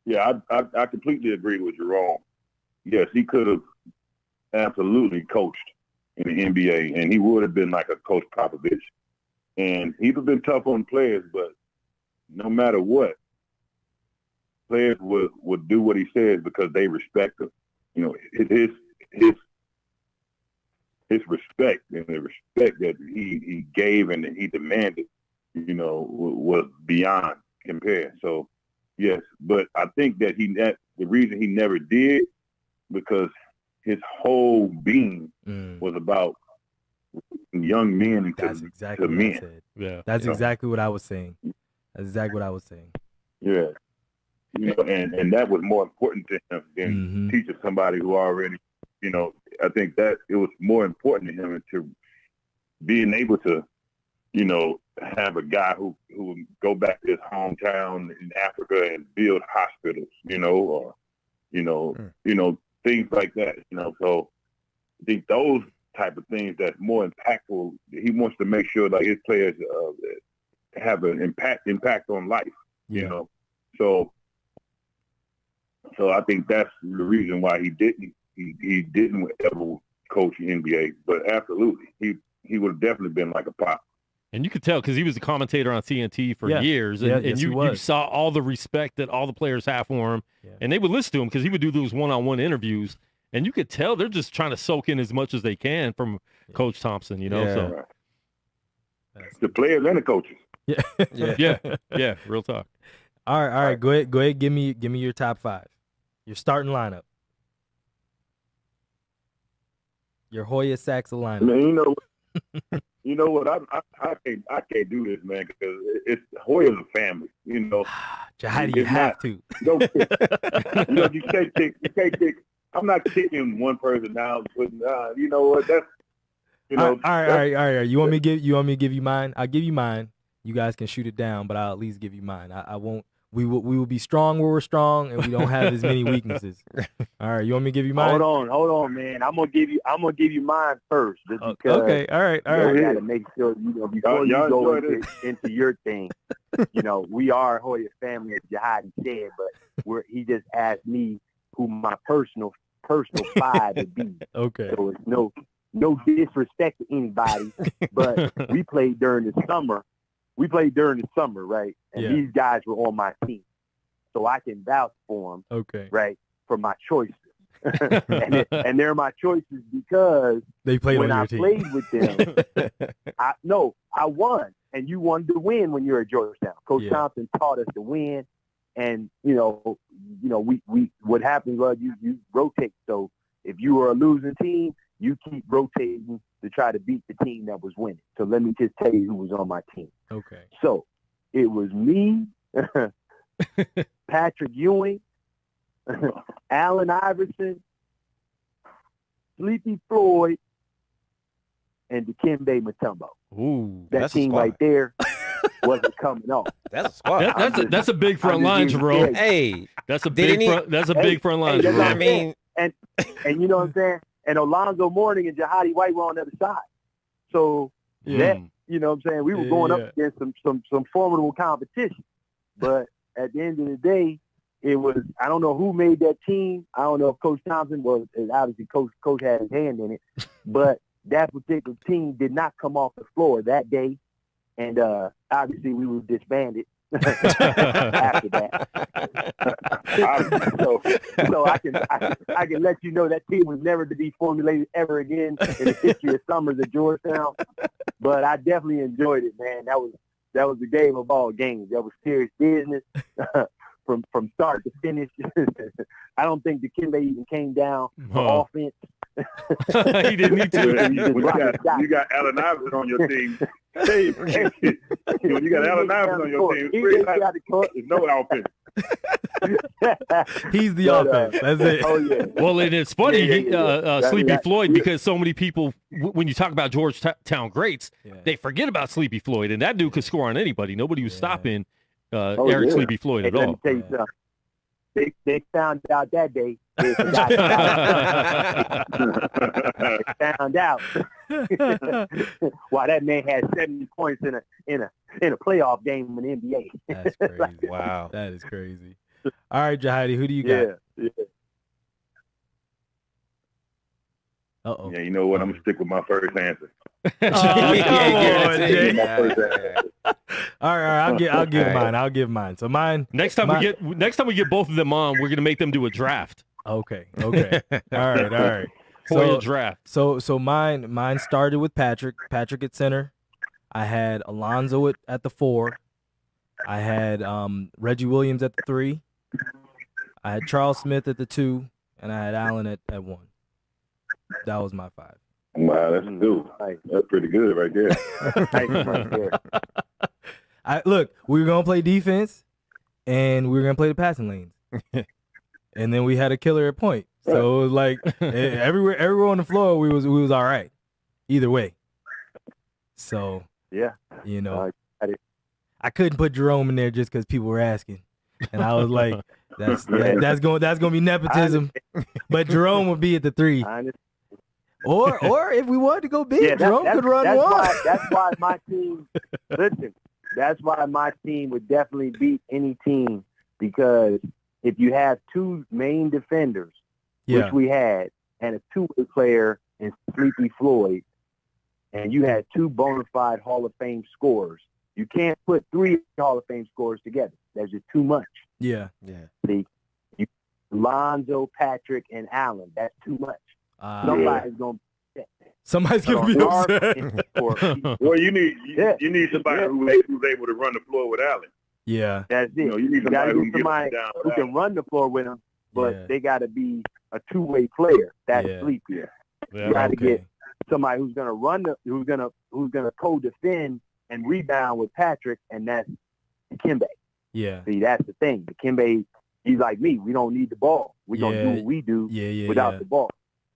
Yeah, I completely agree with Jerome. Yes, he could have absolutely coached in the NBA, and he would have been like a Coach Popovich. And he'd have been tough on players, but no matter what, players would do what he says because they respect him. You know, his respect and the respect that he gave and that he demanded, you know, was beyond compare. So, yes, but I think that the reason he never did, because his whole being was about young men and That's exactly to what men. I said. Yeah. That's exactly what I was saying. That's exactly what I was saying. Yeah. You know, and that was more important to him than teaching somebody who already, you know, I think that it was more important to him to being able to, you know, have a guy who would go back to his hometown in Africa and build hospitals, you know, or, you know, things like that, you know. So I think those type of things that's more impactful. He wants to make sure like his players have an impact on life, you know. So I think that's the reason why he didn't ever coach the NBA. But absolutely, he would have definitely been like a Pop. And you could tell because he was a commentator on TNT for years, and you saw all the respect that all the players have for him, and they would listen to him because he would do those one-on-one interviews, and you could tell they're just trying to soak in as much as they can from Coach Thompson, you know. So the players and the coaches. Yeah, real talk. All right. Go ahead. Give me your top 5. Your starting lineup. Your Hoya Saxa lineup. Man, you know what? I can't do this, man, because it's Hoya's a family. You know, Jahidi, you have to. You know, you can't pick. I'm not kicking one person out. You know what? That's you know. All right. You want me to give you mine? I'll give you mine. You guys can shoot it down, but I'll at least give you mine. I won't. We will be strong where we're strong, and we don't have as many weaknesses. All right, you want me to give you mine? Hold on, man. I'm gonna give you mine first, just because. Okay, all right. I gotta make sure before you go into your thing. You know, we are Hoya family, as Jahidi said, but he just asked me who my personal 5 would be. Okay. So it's no disrespect to anybody, but we played during the summer. Right? And these guys were on my team. So I can vouch for them, right, for my choices. and they're my choices because they played when on your I team. played with them, I won. And you wanted to win when you're at Georgetown. Coach Thompson taught us to win. And, we what happens was you rotate. So if you were a losing team, you keep rotating to try to beat the team that was winning. So let me just tell you who was on my team. Okay. So it was me, Patrick Ewing, Allen Iverson, Sleepy Floyd, and Dikembe Mutombo. Ooh, that team right there wasn't coming off. That's a squad. That's a big front line, Jerome. Hey, that's a big front line, Jerome. I mean, and you know what I'm saying? And Alonzo Mourning and Jahidi White were on the other side. So that, you know what I'm saying? We were going up against some formidable competition. But at the end of the day, it was, I don't know who made that team. I don't know if Coach Thompson was, obviously Coach had his hand in it. But that particular team did not come off the floor that day. And obviously we were disbanded after that. So I can let you know that team was never to be formulated ever again in the history of summers at Georgetown. But I definitely enjoyed it, man. That was the game of all games. That was serious business from start to finish. I don't think Dikembe even came down for offense. He didn't need to. You got Allen Iverson on your team. Hey, When you got Allen Iverson on your team, it's no offense. He's the offense. That's it. Oh yeah. Well, and it's funny, Sleepy Floyd, yeah. because so many people, when you talk about Georgetown greats, they forget about Sleepy Floyd, and that dude could score on anybody. Nobody was stopping Eric Sleepy Floyd at all. Let me tell you something. They found out that day. They found out. Wow, that man had 70 points in a playoff game in the NBA. That's crazy. Wow. That is crazy. All right, Jahidi, who do you got? Yeah. Uh-oh. Yeah, you know what? I'm gonna stick with my first answer. Come on, Jay. All right. I'll give mine. I'll give mine. So mine. Next time we get both of them on, we're gonna make them do a draft. Okay. All right. Hoya draft. So mine started with Patrick at center. I had Alonzo at the 4. I had Reggie Williams at the 3. I had Charles Smith at the 2, and I had Allen at 1. That was my 5. Wow, that's good. That's pretty good right there. Look, we were gonna play defense, and we were gonna play the passing lanes, and then we had a killer at point. So it was like everywhere on the floor, we was all right, either way. So yeah, you know, I couldn't put Jerome in there just because people were asking, and I was like, that's gonna be nepotism. But Jerome would be at the 3. Or if we wanted to go big, Jerome could run 1. That's why my team. Listen, that's why my team would definitely beat any team, because if you have 2 main defenders, which we had, and a 2-way player in Sleepy Floyd, and you had 2 bona fide Hall of Fame scorers, you can't put 3 Hall of Fame scorers together. That's just too much. Yeah. See, Lonzo, Patrick, and Allen. That's too much. Somebody's gonna be upset. Well, you need somebody who's able to run the floor with Allen. Yeah, that's it. You need somebody who can run the floor with him, but they got to be a 2-way player. That's Sleepy. You got to get somebody who's gonna run who's gonna co-defend and rebound with Patrick, and that's Dikembe. Yeah. See, that's the thing. Dikembe, he's like me. We don't need the ball. We don't do what we do without the ball.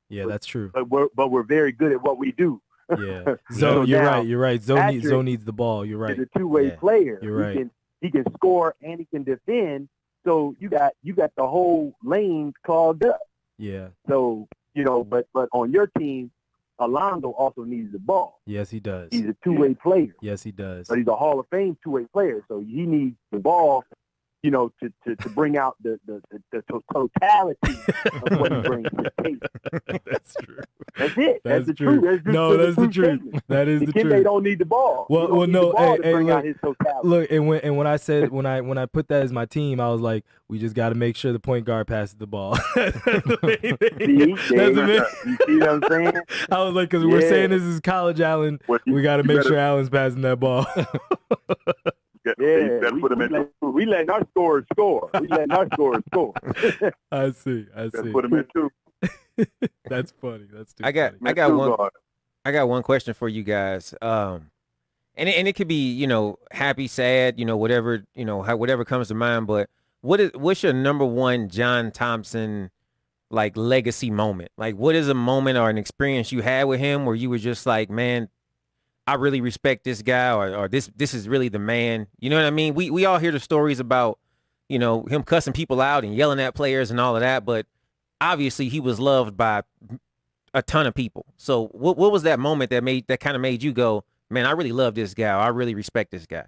Yeah, that's true. But we're very good at what we do. Yeah. So you're right. Zoe needs the ball. You're right. He's a 2-way player. You're right. He can score and he can defend. So you got the whole lane clogged up. Yeah. So, but on your team, Alonzo also needs the ball. Yes, he does. He's a 2-way player. Yes, he does. But he's a Hall of Fame 2-way player. So he needs the ball, to bring out the totality of what he brings to the table. That's true. That's it. That's the true. truth. That's the truth. That is the truth. They don't need the ball. Well, no. Look, and when I said when I put that as my team, I was like, we just got to make sure the point guard passes the ball. That's you see what I'm saying? I was like, because we're saying this is college, Allen. We got to make sure Allen's passing that ball. We letting our scorers score. I see. Put them in 2. That's funny. That's too I got one question for you guys. And it could be, happy, sad, whatever, whatever comes to mind. But what's your number one John Thompson legacy moment? What is a moment or an experience you had with him where you were just like, man, I really respect this guy, or this is really the man. You know what I mean? We all hear the stories about, him cussing people out and yelling at players and all of that, but obviously he was loved by a ton of people. So what was that moment that kind of made you go, man, I really love this guy, or I really respect this guy?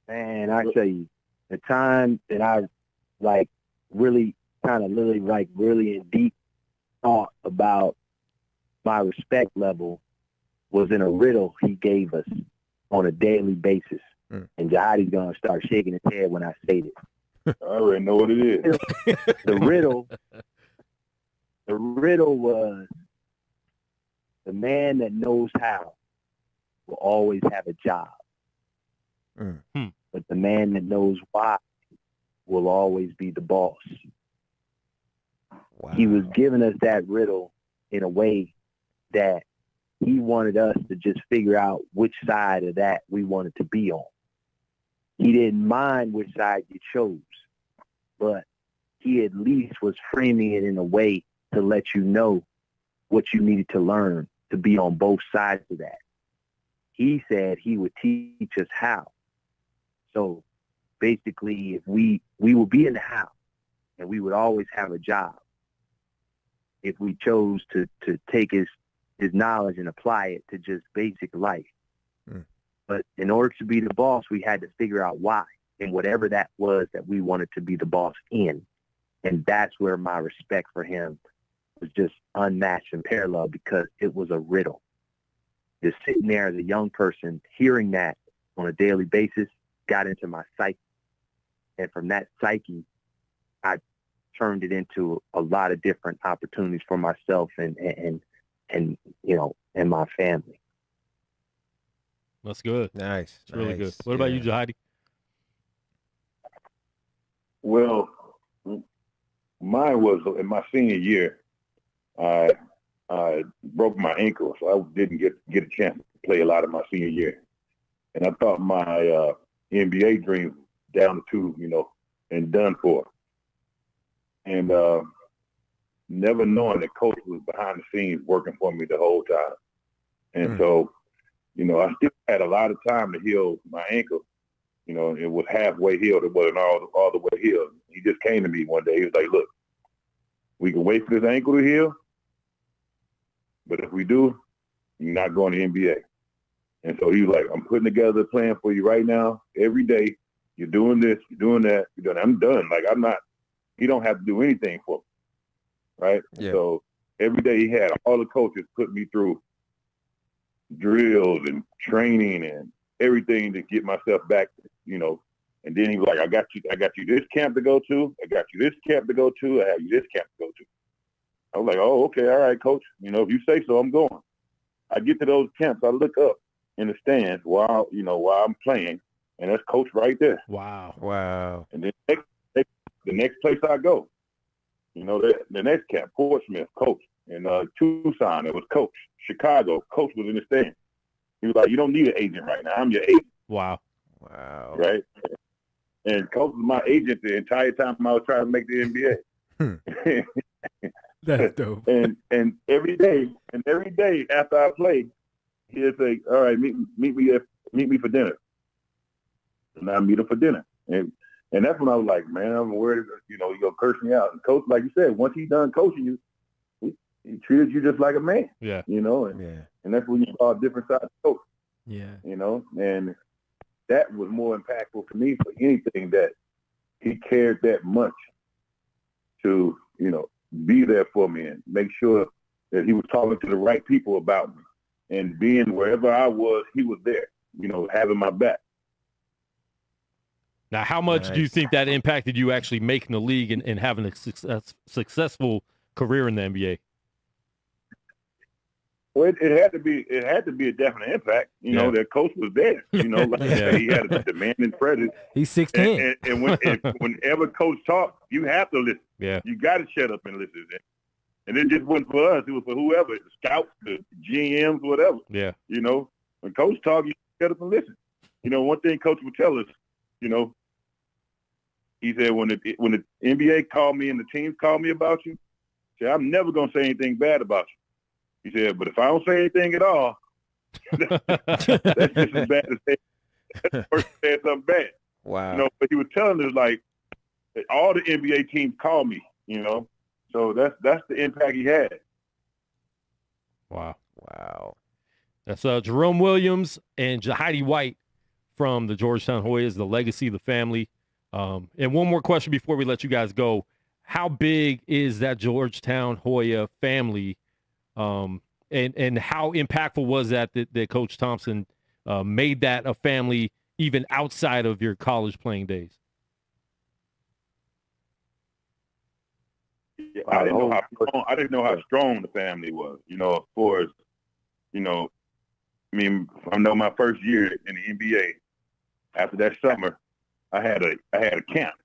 Man, I tell you, the time that I really in deep thought about my respect level was in a riddle he gave us on a daily basis. And Jahidi's going to start shaking his head when I say this. I already know what it is. The riddle was, the man that knows how will always have a job. But the man that knows why will always be the boss. Wow. He was giving us that riddle in a way that he wanted us to just figure out which side of that we wanted to be on. He didn't mind which side you chose, but he at least was framing it in a way to let you know what you needed to learn to be on both sides of that. He said he would teach us how. So basically, if we would be in the house and we would always have a job if we chose to take his knowledge and apply it to just basic life. But in order to be the boss, we had to figure out why, and whatever that was that we wanted to be the boss in. And that's where my respect for him was just unmatched and parallel, because it was a riddle. Just sitting there as a young person, hearing that on a daily basis got into my psyche. And from that psyche, I turned it into a lot of different opportunities for myself and you know, and my family. That's good. Nice. It's really good. What about you, Jahidi? Well, mine was in my senior year. I broke my ankle, so I didn't get a chance to play a lot of my senior year. And I thought my NBA dream down the tube, you know, and done for. And never knowing that coach was behind the scenes working for me the whole time. And so, you know, I still had a lot of time to heal my ankle. You know, it was halfway healed. It wasn't all the way healed. He just came to me one day. He was like, look, we can wait for this ankle to heal, but if we do, you're not going to NBA. And so he was like, I'm putting together a plan for you right now. Every day, you're doing this, you're doing that, you're doing that. I'm done. Like, he don't have to do anything for me, right? Yeah. So every day he had all the coaches put me through drills and training and everything to get myself back, you know. And then he was like, I got you this camp to go to. I got you this camp to go to. I have you this camp to go to. I was like, oh, okay, all right, coach. You know, if you say so, I'm going. I get to those camps. I look up in the stands while I'm playing, and that's coach right there. Wow. And then the next place I go, you know, the next camp, Portsmouth, coach. And Tucson, it was coach. Chicago, coach was in the stand. He was like, you don't need an agent right now. I'm your agent. Wow. Right? And coach was my agent the entire time I was trying to make the NBA. That's dope. And every day after I play, he'd say, all right, meet me for dinner. And I meet him for dinner. And that's when I was like, man, I'm worried, you know, you're going to curse me out. And coach, like you said, once he's done coaching you, he treated you just like a man. Yeah. You know, and that's when you saw a different side of coach. Yeah. You know, and that was more impactful for me for anything, that he cared that much to, you know, be there for me and make sure that he was talking to the right people about me, and being wherever I was, he was there, you know, having my back. Now, how much do you think that impacted you actually making the league and having a successful career in the NBA? Well, it had to be a definite impact. You know, that coach was there. You know, like he had a demanding presence. He's 16. And whenever coach talks, you have to listen. Yeah. You got to shut up and listen. And it just wasn't for us. It was for whoever, the scouts, the GMs, whatever. Yeah. You know, when coach talks, you shut up and listen. You know, one thing coach would tell us, you know, he said, when the NBA called me and the teams called me about you, he said, I'm never going to say anything bad about you. He said, but if I don't say anything at all, that's just as bad as saying the person said something bad. Wow. You know, but he was telling us, like, all the NBA teams call me, you know. So that's the impact he had. Wow. That's Jerome Williams and Jahidi White from the Georgetown Hoyas, the legacy of the family. And one more question before we let you guys go. How big is that Georgetown Hoya family? And how impactful was that Coach Thompson made that a family even outside of your college playing days? I didn't know how strong the family was, you know, as far as, you know, I mean, I know my first year in the NBA, after that summer, I had a camp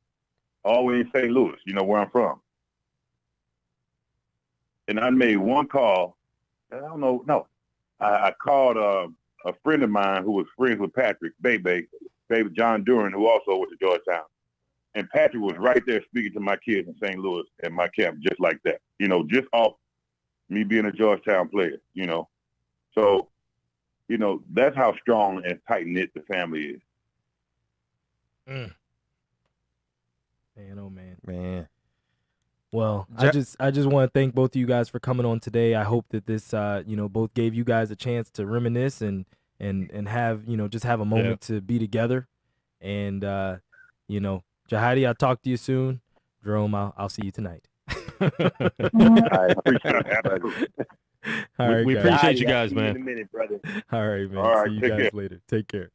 all the way in St. Louis, you know, where I'm from. And I made one call. I don't know. No, I called a friend of mine who was friends with Patrick, Baby John Duran, who also went to Georgetown. And Patrick was right there speaking to my kids in St. Louis at my camp, just like that. You know, just off me being a Georgetown player, you know. So, you know, that's how strong and tight-knit the family is. Man, oh, man. Man. Well, I just want to thank both of you guys for coming on today. I hope that this, both gave you guys a chance to reminisce and have, just have a moment to be together. And, Jahidi, I'll talk to you soon. Jerome, I'll see you tonight. I appreciate it. All right, we guys. appreciate you guys, man. In a minute, brother. All right, man. All right, see you take guys care. later. Take care.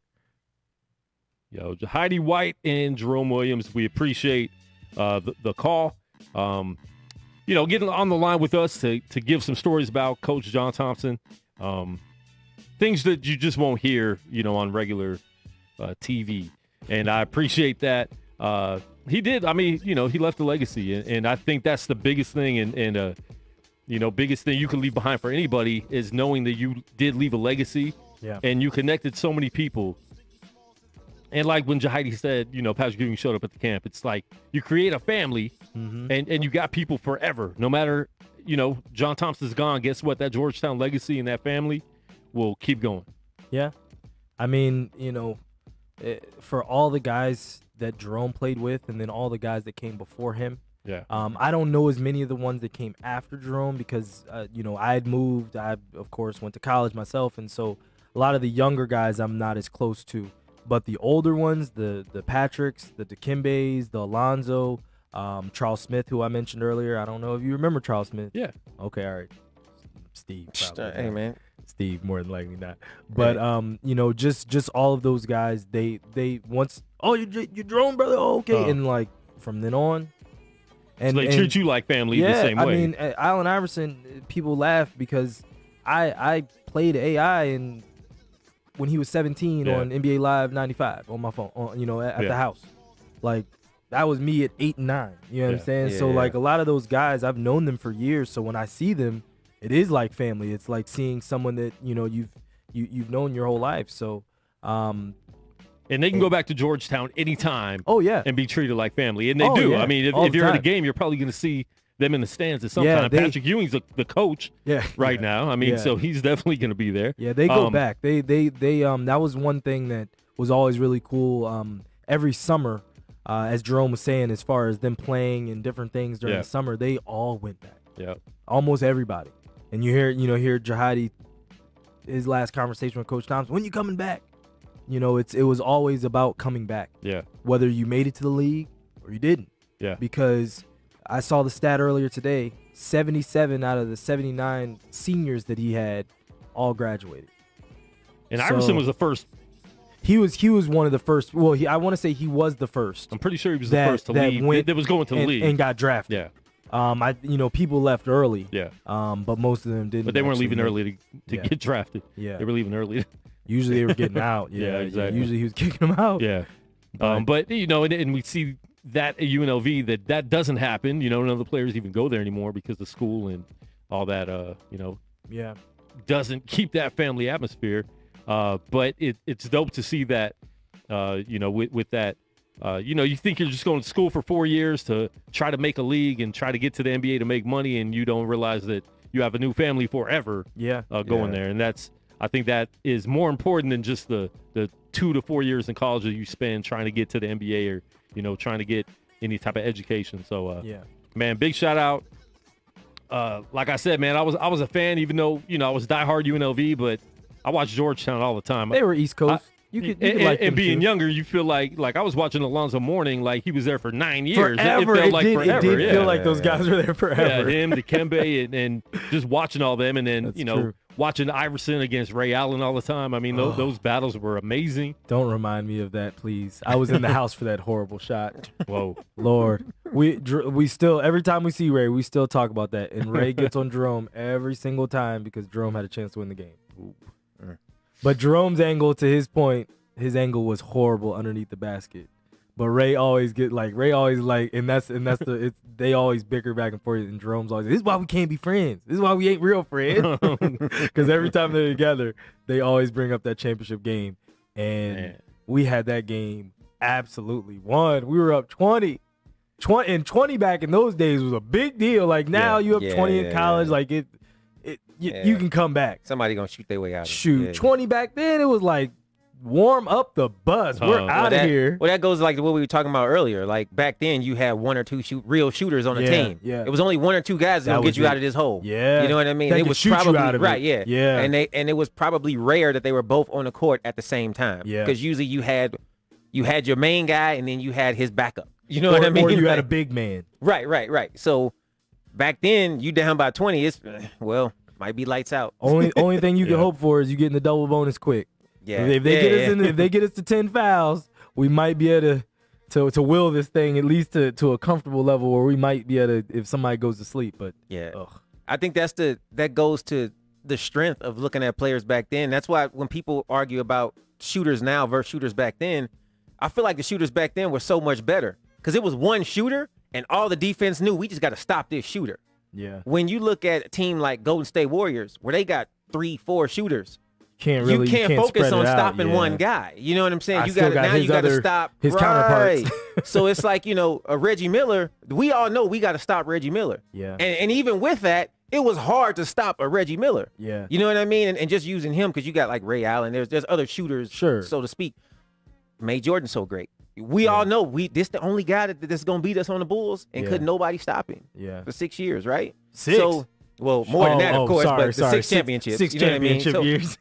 Jahidi White and Jerome Williams, we appreciate the call. Getting on the line with us to give some stories about Coach John Thompson. Things that you just won't hear, on regular TV. And I appreciate that. He did. I mean, he left a legacy. And I think that's the biggest thing. And biggest thing you can leave behind for anybody is knowing that you did leave a legacy. Yeah. And you connected so many people. And like when Jahidi said, Patrick Ewing showed up at the camp, it's like you create a family and you got people forever. No matter, John Thompson's gone, guess what? That Georgetown legacy and that family will keep going. Yeah. I mean, for all the guys that Jerome played with and then all the guys that came before him. Yeah. I don't know as many of the ones that came after Jerome because, I had moved. I, of course, went to college myself. And so a lot of the younger guys I'm not as close to. But the older ones, the Patricks, the Dikembes, the Alonzo, Charles Smith, who I mentioned earlier. I don't know if you remember Charles Smith. Yeah. Okay, all right. Steve, probably. Hey, man. Steve, more than likely not. But just all of those guys, they once, you Jerome, brother, okay, and like from then on, and so they treat you like family the same way. I mean, Allen Iverson, people laugh because I played AI and when he was 17 on NBA Live 95 on my phone, at the house, like that was me at 8 and 9. You know what I'm saying? Yeah, so like a lot of those guys, I've known them for years. So when I see them, it is like family. It's like seeing someone that you've known your whole life. So, and they can go back to Georgetown anytime. Oh yeah, and be treated like family, and they do. Yeah. I mean, if you're at a game, you're probably going to see them in the stands at some time. Patrick Ewing's the coach right now. I mean, so he's definitely going to be there. Yeah, they go back. They that was one thing that was always really cool. Every summer, as Jerome was saying, as far as them playing and different things during the summer, they all went back. Yeah, almost everybody. And you hear Jahidi, his last conversation with Coach Thompson. When you coming back? It was always about coming back. Yeah, whether you made it to the league or you didn't. Yeah, because I saw the stat earlier today, 77 out of the 79 seniors that he had all graduated. And Iverson was the first. He was one of the first. Well, I want to say he was the first. I'm pretty sure he was the first to leave. That was going to the league. And got drafted. Yeah. People left early. Yeah. But most of them didn't. But they weren't leaving early to get drafted. Yeah. They were leaving early. Usually they were getting out. Yeah, exactly. Usually he was kicking them out. Yeah. But and we see that at UNLV that doesn't happen. None of the players even go there anymore because the school and all that. Doesn't keep that family atmosphere. But it's dope to see that. With that. You think you're just going to school for 4 years to try to make a league and try to get to the NBA to make money, and you don't realize that you have a new family forever. Going there, and I think that is more important than just the 2 to 4 years in college that you spend trying to get to the NBA or trying to get any type of education. So man, big shout out. Like I said, man, I was a fan, even though I was diehard UNLV, but I watched Georgetown all the time. They were East Coast. You could like and being younger, you feel like I was watching Alonzo Mourning, like he was there for 9 years. Forever. It felt like forever. It did feel like those guys were there forever. Yeah, him, Dikembe, and just watching all them, and then true. watching Iverson against Ray Allen all the time. I mean, those battles were amazing. Don't remind me of that, please. I was in the house for that horrible shot. Whoa, Lord, we still every time we see Ray, we still talk about that, and Ray gets on Jerome every single time because Jerome had a chance to win the game. But Jerome's angle, to his point. His angle was horrible underneath the basket. But Ray always and they always bicker back and forth, and Jerome's always, this is why we can't be friends. This is why we ain't real friends. Because every time they're together, they always bring up that championship game. And we had that game absolutely won. We were up 20 back in those days was a big deal. Like now you up 20 in college, like you can come back. Somebody gonna shoot their way out. Shoot, 20 back then, it was like, warm up the bus. We're out of here. Well, that goes like what we were talking about earlier. Like back then, you had one or two real shooters on the team. Yeah, it was only one or two guys that would get you out of this hole. Yeah, you know what I mean. They it was shoot probably you out of right. It. Yeah, and it was probably rare that they were both on the court at the same time. Yeah, because usually you had your main guy and then you had his backup. You know what I mean? Or you had a big man. Right. So back then, you down by 20. It's might be lights out. Only thing you can hope for is you getting the double bonus quick. Yeah. If they get us to 10 fouls, we might be able to will this thing at least to a comfortable level where we might be able to, if somebody goes to sleep. But I think that goes to the strength of looking at players back then. That's why when people argue about shooters now versus shooters back then, I feel like the shooters back then were so much better because it was one shooter and all the defense knew we just got to stop this shooter. Yeah. When you look at a team like Golden State Warriors where they got 3-4 shooters, you can't focus on stopping out. one guy. You know what I'm saying? You got to stop his counterparts. So it's like, a Reggie Miller. We all know we got to stop Reggie Miller. Yeah. And even with that, it was hard to stop a Reggie Miller. Yeah. You know what I mean? And just using him because you got like Ray Allen. There's other shooters, so to speak. Made Jordan so great. We all know this the only guy that's gonna beat us on the Bulls, and couldn't nobody stop him. Yeah. For 6 years, right? 6. So, more than that, of course, but the 6 championships. Six you know championship what I mean? years.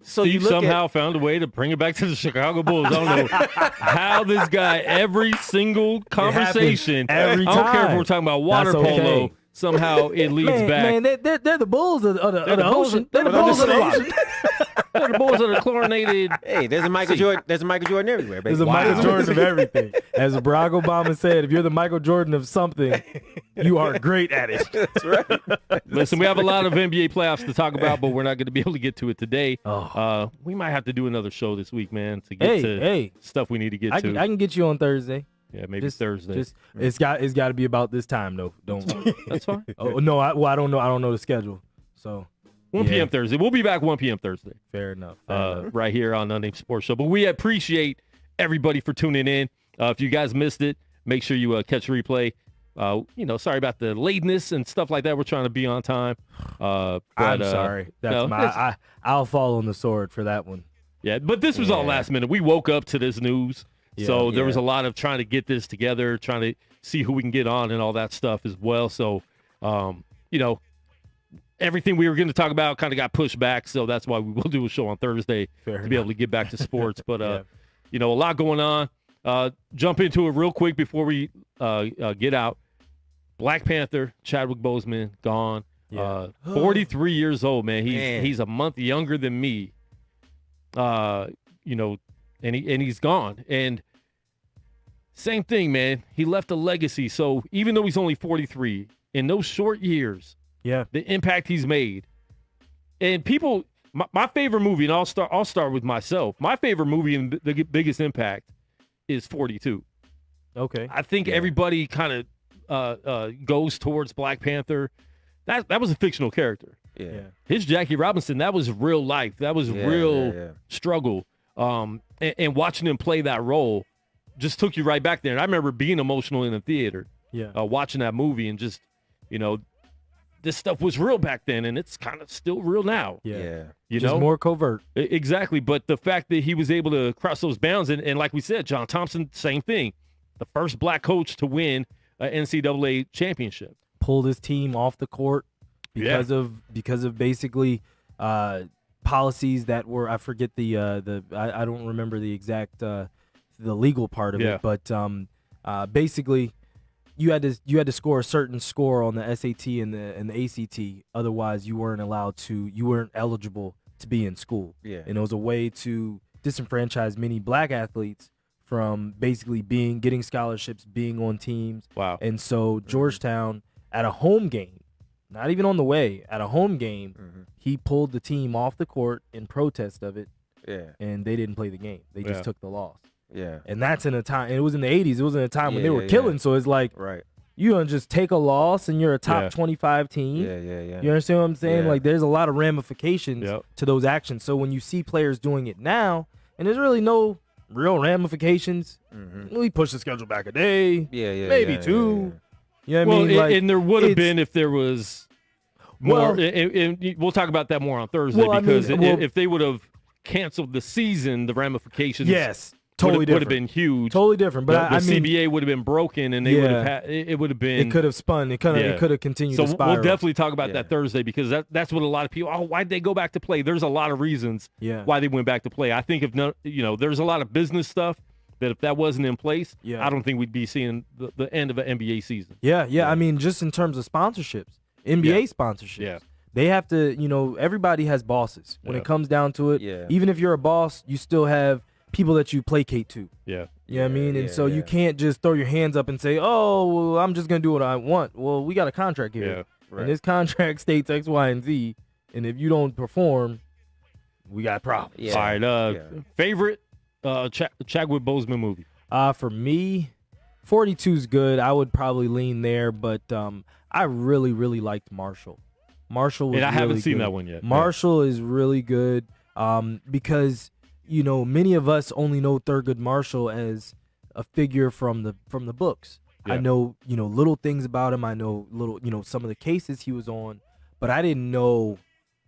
So you somehow found a way to bring it back to the Chicago Bulls. I don't know how this guy, every single conversation, every time. I don't care if we're talking about water polo, somehow it leads back. Man, they're the Bulls of the ocean. They're the Bulls of the ocean. They're the Bulls of the chlorinated. Hey, there's a Michael Jordan. There's a Michael Jordan everywhere, baby. There's a Michael Jordan of everything. As Barack Obama said, if you're the Michael Jordan of something, you are great at it. That's right. Listen, we have a lot of NBA playoffs to talk about, but we're not going to be able to get to it today. Oh. We might have to do another show this week, man, to get to stuff we need to get to. I can get you on Thursday. Yeah, maybe Thursday. It's got to be about this time though. That's fine. Oh no, I don't know. I don't know the schedule. So 1 p.m. Thursday. We'll be back 1 p.m. Thursday. Fair enough. Right here on Unnamed Sports Show. But we appreciate everybody for tuning in. If you guys missed it, make sure you catch the replay. Sorry about the lateness and stuff like that. We're trying to be on time. I'm sorry. I'll fall on the sword for that one. Yeah, but this was all last minute. We woke up to this news. So there was a lot of trying to get this together, trying to see who we can get on and all that stuff as well. So, everything we were going to talk about kind of got pushed back. So that's why we will do a show on Thursday to be able to get back to sports. But, a lot going on. Jump into it real quick before we get out. Black Panther, Chadwick Boseman, gone. 43 years old, man. He's a month younger than me. And he's gone. And same thing, man. He left a legacy. So even though he's only 43, in those short years, the impact he's made. And people, my favorite movie, and I'll start with myself. My favorite movie and the biggest impact is 42. Okay. I think everybody kind of goes towards Black Panther. That was a fictional character. Yeah. His Jackie Robinson, that was real life. That was real struggle. And watching him play that role just took you right back there. And I remember being emotional in the theater, watching that movie, and just, this stuff was real back then, and it's kind of still real now. Just more covert. Exactly. But the fact that he was able to cross those bounds, and like we said, John Thompson, same thing. The first black coach to win an NCAA championship. Pulled his team off the court because of basically policies that were, I forget I don't remember the exact the legal part of it, but basically you had to score a certain score on the SAT and the ACT, otherwise you weren't eligible to be in school. And it was a way to disenfranchise many black athletes from basically getting scholarships, being on teams. Wow. And so Georgetown, at a home game, not even on the way, at a home game, he pulled the team off the court in protest of it. And they didn't play the game. They just took the loss. Yeah. And that's in a time. It was in the 80s. It was in a time when they were yeah. killing. So it's like, Right. you don't just take a loss and you're a top 25 team. Yeah. You understand what I'm saying? Yeah. Like, there's a lot of ramifications to those actions. So when you see players doing it now, and there's really no real ramifications, we push the schedule back a day, maybe two. You know what I mean? Like, and there would have been if there was more. And we'll talk about that more on Thursday because if they would have canceled the season, the ramifications totally would have been huge. Totally different. But the I mean, CBA would have been broken, and they would have had, it would have been. It could have spun. It could have continued to spiral. We'll definitely talk about that Thursday because that's what a lot of people. Oh, why'd they go back to play? There's a lot of reasons why they went back to play. I think there's a lot of business stuff that if that wasn't in place, I don't think we'd be seeing the end of an NBA season. Yeah. I mean, just in terms of sponsorships, NBA sponsorships. Yeah. They have to, everybody has bosses. When it comes down to it, even if you're a boss, you still have people that you placate to. Yeah. You know what I mean? And so you can't just throw your hands up and say, oh, well, I'm just going to do what I want. Well, we got a contract here. Yeah. Right. And this contract states X, Y, and Z. And if you don't perform, we got problems. Yeah. All right. Favorite Chadwick Boseman movie? For me, 42 is good. I would probably lean there. But I really, really liked Marshall. Marshall was and I haven't really seen good. That one yet. Marshall is really good because many of us only know Thurgood Marshall as a figure from the books. Yeah. I know little things about him. I know some of the cases he was on, but I didn't know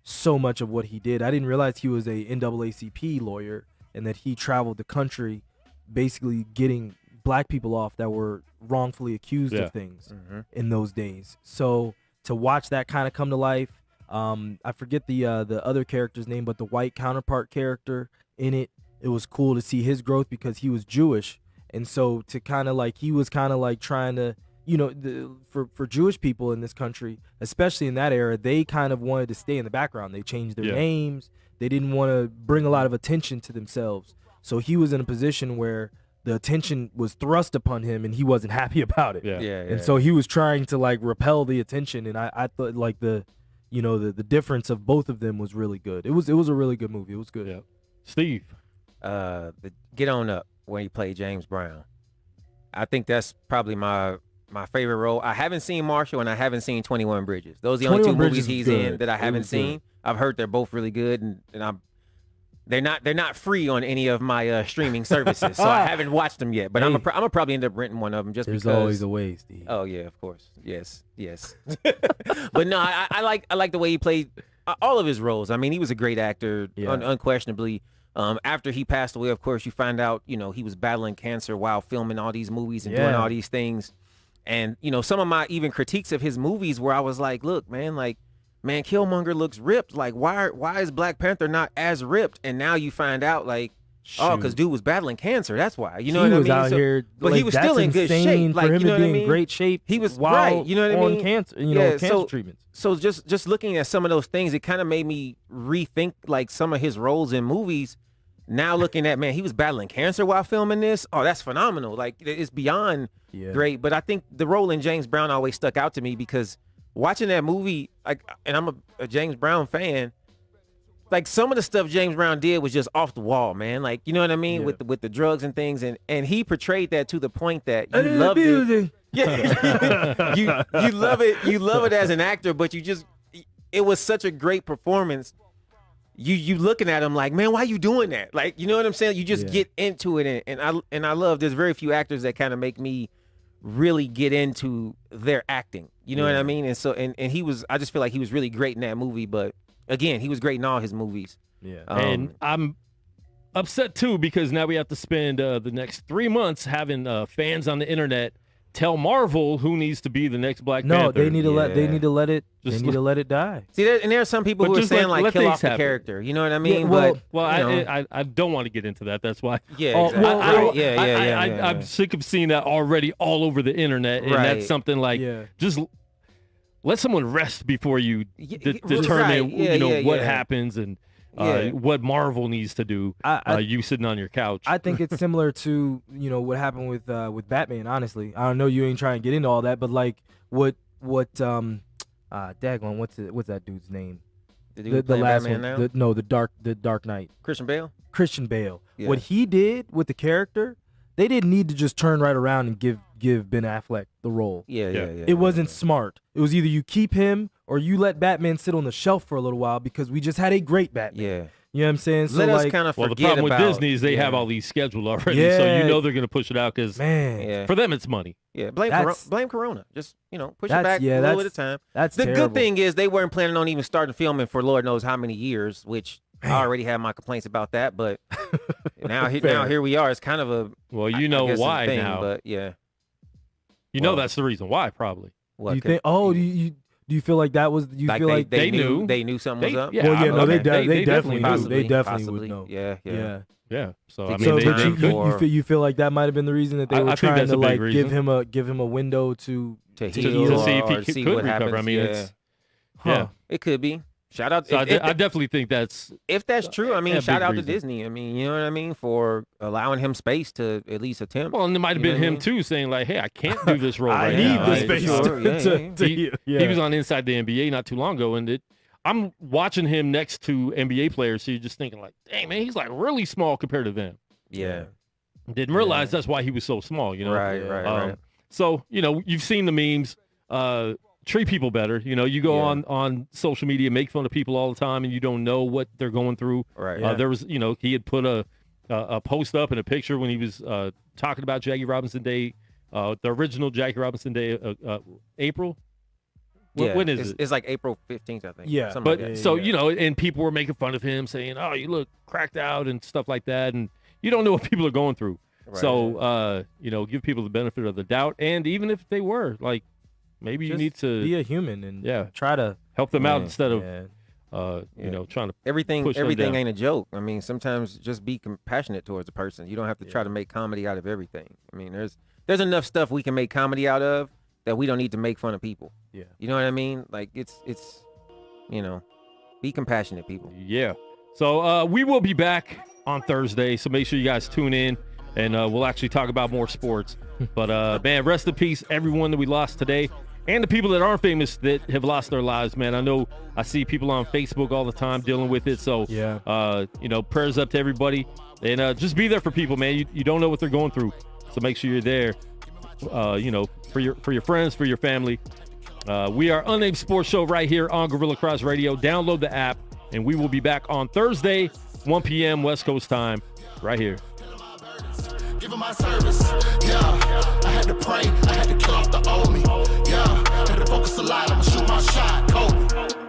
so much of what he did. I didn't realize he was a NAACP lawyer and that he traveled the country, basically getting black people off that were wrongfully accused of things in those days. So to watch that kind of come to life, I forget the other character's name, but the white counterpart character in it was cool to see his growth because he was Jewish. And so to kind of like, he was kind of like trying to, for Jewish people in this country, especially in that era, they kind of wanted to stay in the background. They changed their names. They didn't want to bring a lot of attention to themselves. So he was in a position where the attention was thrust upon him and he wasn't happy about it. And so he was trying to like repel the attention. And I thought like the difference of both of them was really good. It was a really good movie. It was good. Yeah. Steve. The Get On Up when he played James Brown. I think that's probably my favorite role. I haven't seen Marshall and I haven't seen 21 Bridges. Those are the only two movies he's in that I haven't seen. I've heard they're both really good and they're not free on any of my streaming services, so I haven't watched them yet. But I'm gonna probably end up renting one of them just because. There's always a way, Steve. Oh yeah, of course. Yes. But no, I like the way he played all of his roles. I mean, he was a great actor, unquestionably. After he passed away, of course, you find out, he was battling cancer while filming all these movies and doing all these things. And, some of my even critiques of his movies where I was like, look, man, Killmonger looks ripped. Like, why is Black Panther not as ripped? And now you find out, like, because dude was battling cancer. That's why. You know what I mean? He was out here, but he was still in good shape. Like, for him to be in great shape. He was while you know what I mean? On cancer, cancer treatments. So just looking at some of those things, it kind of made me rethink like some of his roles in movies. Now looking at, man, he was battling cancer while filming this. Oh, that's phenomenal. Like, it's beyond great. But I think the role in James Brown always stuck out to me because watching that movie, like, and I'm a James Brown fan, like some of the stuff James Brown did was just off the wall, man. Like, you know what I mean? With the drugs and things. And he portrayed that to the point that you loved it. Yeah. you love it. You love it as an actor, but it was such a great performance. You looking at him like, man, why you doing that? Like, you know what I'm saying? You just get into it, and I love. There's very few actors that kind of make me really get into their acting. You know what I mean? And so, and he was. I just feel like he was really great in that movie. But again, he was great in all his movies. Yeah. And I'm upset too because now we have to spend the next 3 months having fans on the internet tell Marvel who needs to be the next Black Panther. No, they need to let it die. See, there are some people who are saying like kill off the character. You know what I mean? Yeah, I don't want to get into that. That's why. Yeah, exactly. I'm sick of seeing that already all over the internet, and that's something like just let someone rest before you determine what happens and. What Marvel needs to do, you sitting on your couch. I think it's similar to what happened with Batman. Honestly, I don't know. You ain't trying to get into all that, but like what daggone, what's that dude's name? The dude playing last Batman one. now? The Dark Knight. Christian Bale? Christian Bale. Yeah. What he did with the character, they didn't need to just turn right around and give Ben Affleck the role. Yeah. It wasn't smart. It was either you keep him or you let Batman sit on the shelf for a little while because we just had a great Batman. Yeah. You know what I'm saying? So Let us like, kind of Well, forget the problem about, with Disney is they have all these scheduled already, so Yeah. you know they're going to push it out because man, for them it's money. Yeah, That's- blame Corona. Just, push it That's- back yeah, a little that's- at a time. that's The terrible. good thing is they weren't planning on even starting filming for Lord knows how many years, which I already had my complaints about that, but now here we are. It's kind of a Well, I know guess it's a why thing, now. but yeah. You know Well, that's the reason why, probably. What Do you could- think? Oh, do you feel like that was? You feel like they knew. they knew something was up? Yeah, well, yeah, no, okay. they definitely knew. Possibly, They definitely possibly. would know. Yeah. Yeah. So So, I mean, So, they but did. you feel like that might have been the reason that they I were think trying that's to a big like reason. give him a window to To to heal to see if or he see could what recover. happens. I mean, yeah. it's yeah. It could be. Shout out. So I if definitely think that's that's true, I mean, Yeah, shout big out to reason. Disney. I mean, you know what I mean, for allowing him space to at least attempt. well, and it might have You know been what I him mean? too, saying like, "Hey, I can't do this role I right need now." the Like, space sure. to, Yeah, to, He, to yeah. he was on Inside the NBA not too long ago, and I'm watching him next to NBA players, so you're just thinking like, "Dang man, he's like really small compared to them." Yeah. Didn't realize that's why he was so small, Right. So you've seen the memes. Treat people better. You go Yeah. on social media, make fun of people all the time, and you don't know what they're going through. Right. There was, he had put a post up and a picture when he was talking about Jackie Robinson Day, the original Jackie Robinson Day, April. When is it? It's like April 15th, I think. Yeah. Something But like that. so and people were making fun of him, saying, "Oh, you look cracked out" and stuff like that, and you don't know what people are going through. Right. So give people the benefit of the doubt, and even if they were like, maybe you Just need to be a human and Yeah. try to help them out Yeah. instead of yeah. trying to everything push them down. ain't a joke. I mean, sometimes just be compassionate towards a person. You don't have to try to make comedy out of everything. I mean, there's enough stuff we can make comedy out of that we don't need to make fun of people. Yeah. You know what I mean? Like it's be compassionate, people. Yeah. So we will be back on Thursday, so make sure you guys tune in, and we'll actually talk about more sports. But man, rest in peace, everyone that we lost today, and the people that aren't famous that have lost their lives, man. I know I see people on Facebook all the time dealing with it. So Yeah. prayers up to everybody, and just be there for people, man. You don't know what they're going through, so make sure you're there. For your friends, for your family. We are Unnamed Sports Show right here on Gorilla Cross Radio. Download the app, and we will be back on Thursday, 1 p.m. West Coast time, right here. Give him my service, yeah. I had to pray, I had to kill off the old me, yeah. Had to focus a lot, I'ma shoot my shot, Kobe.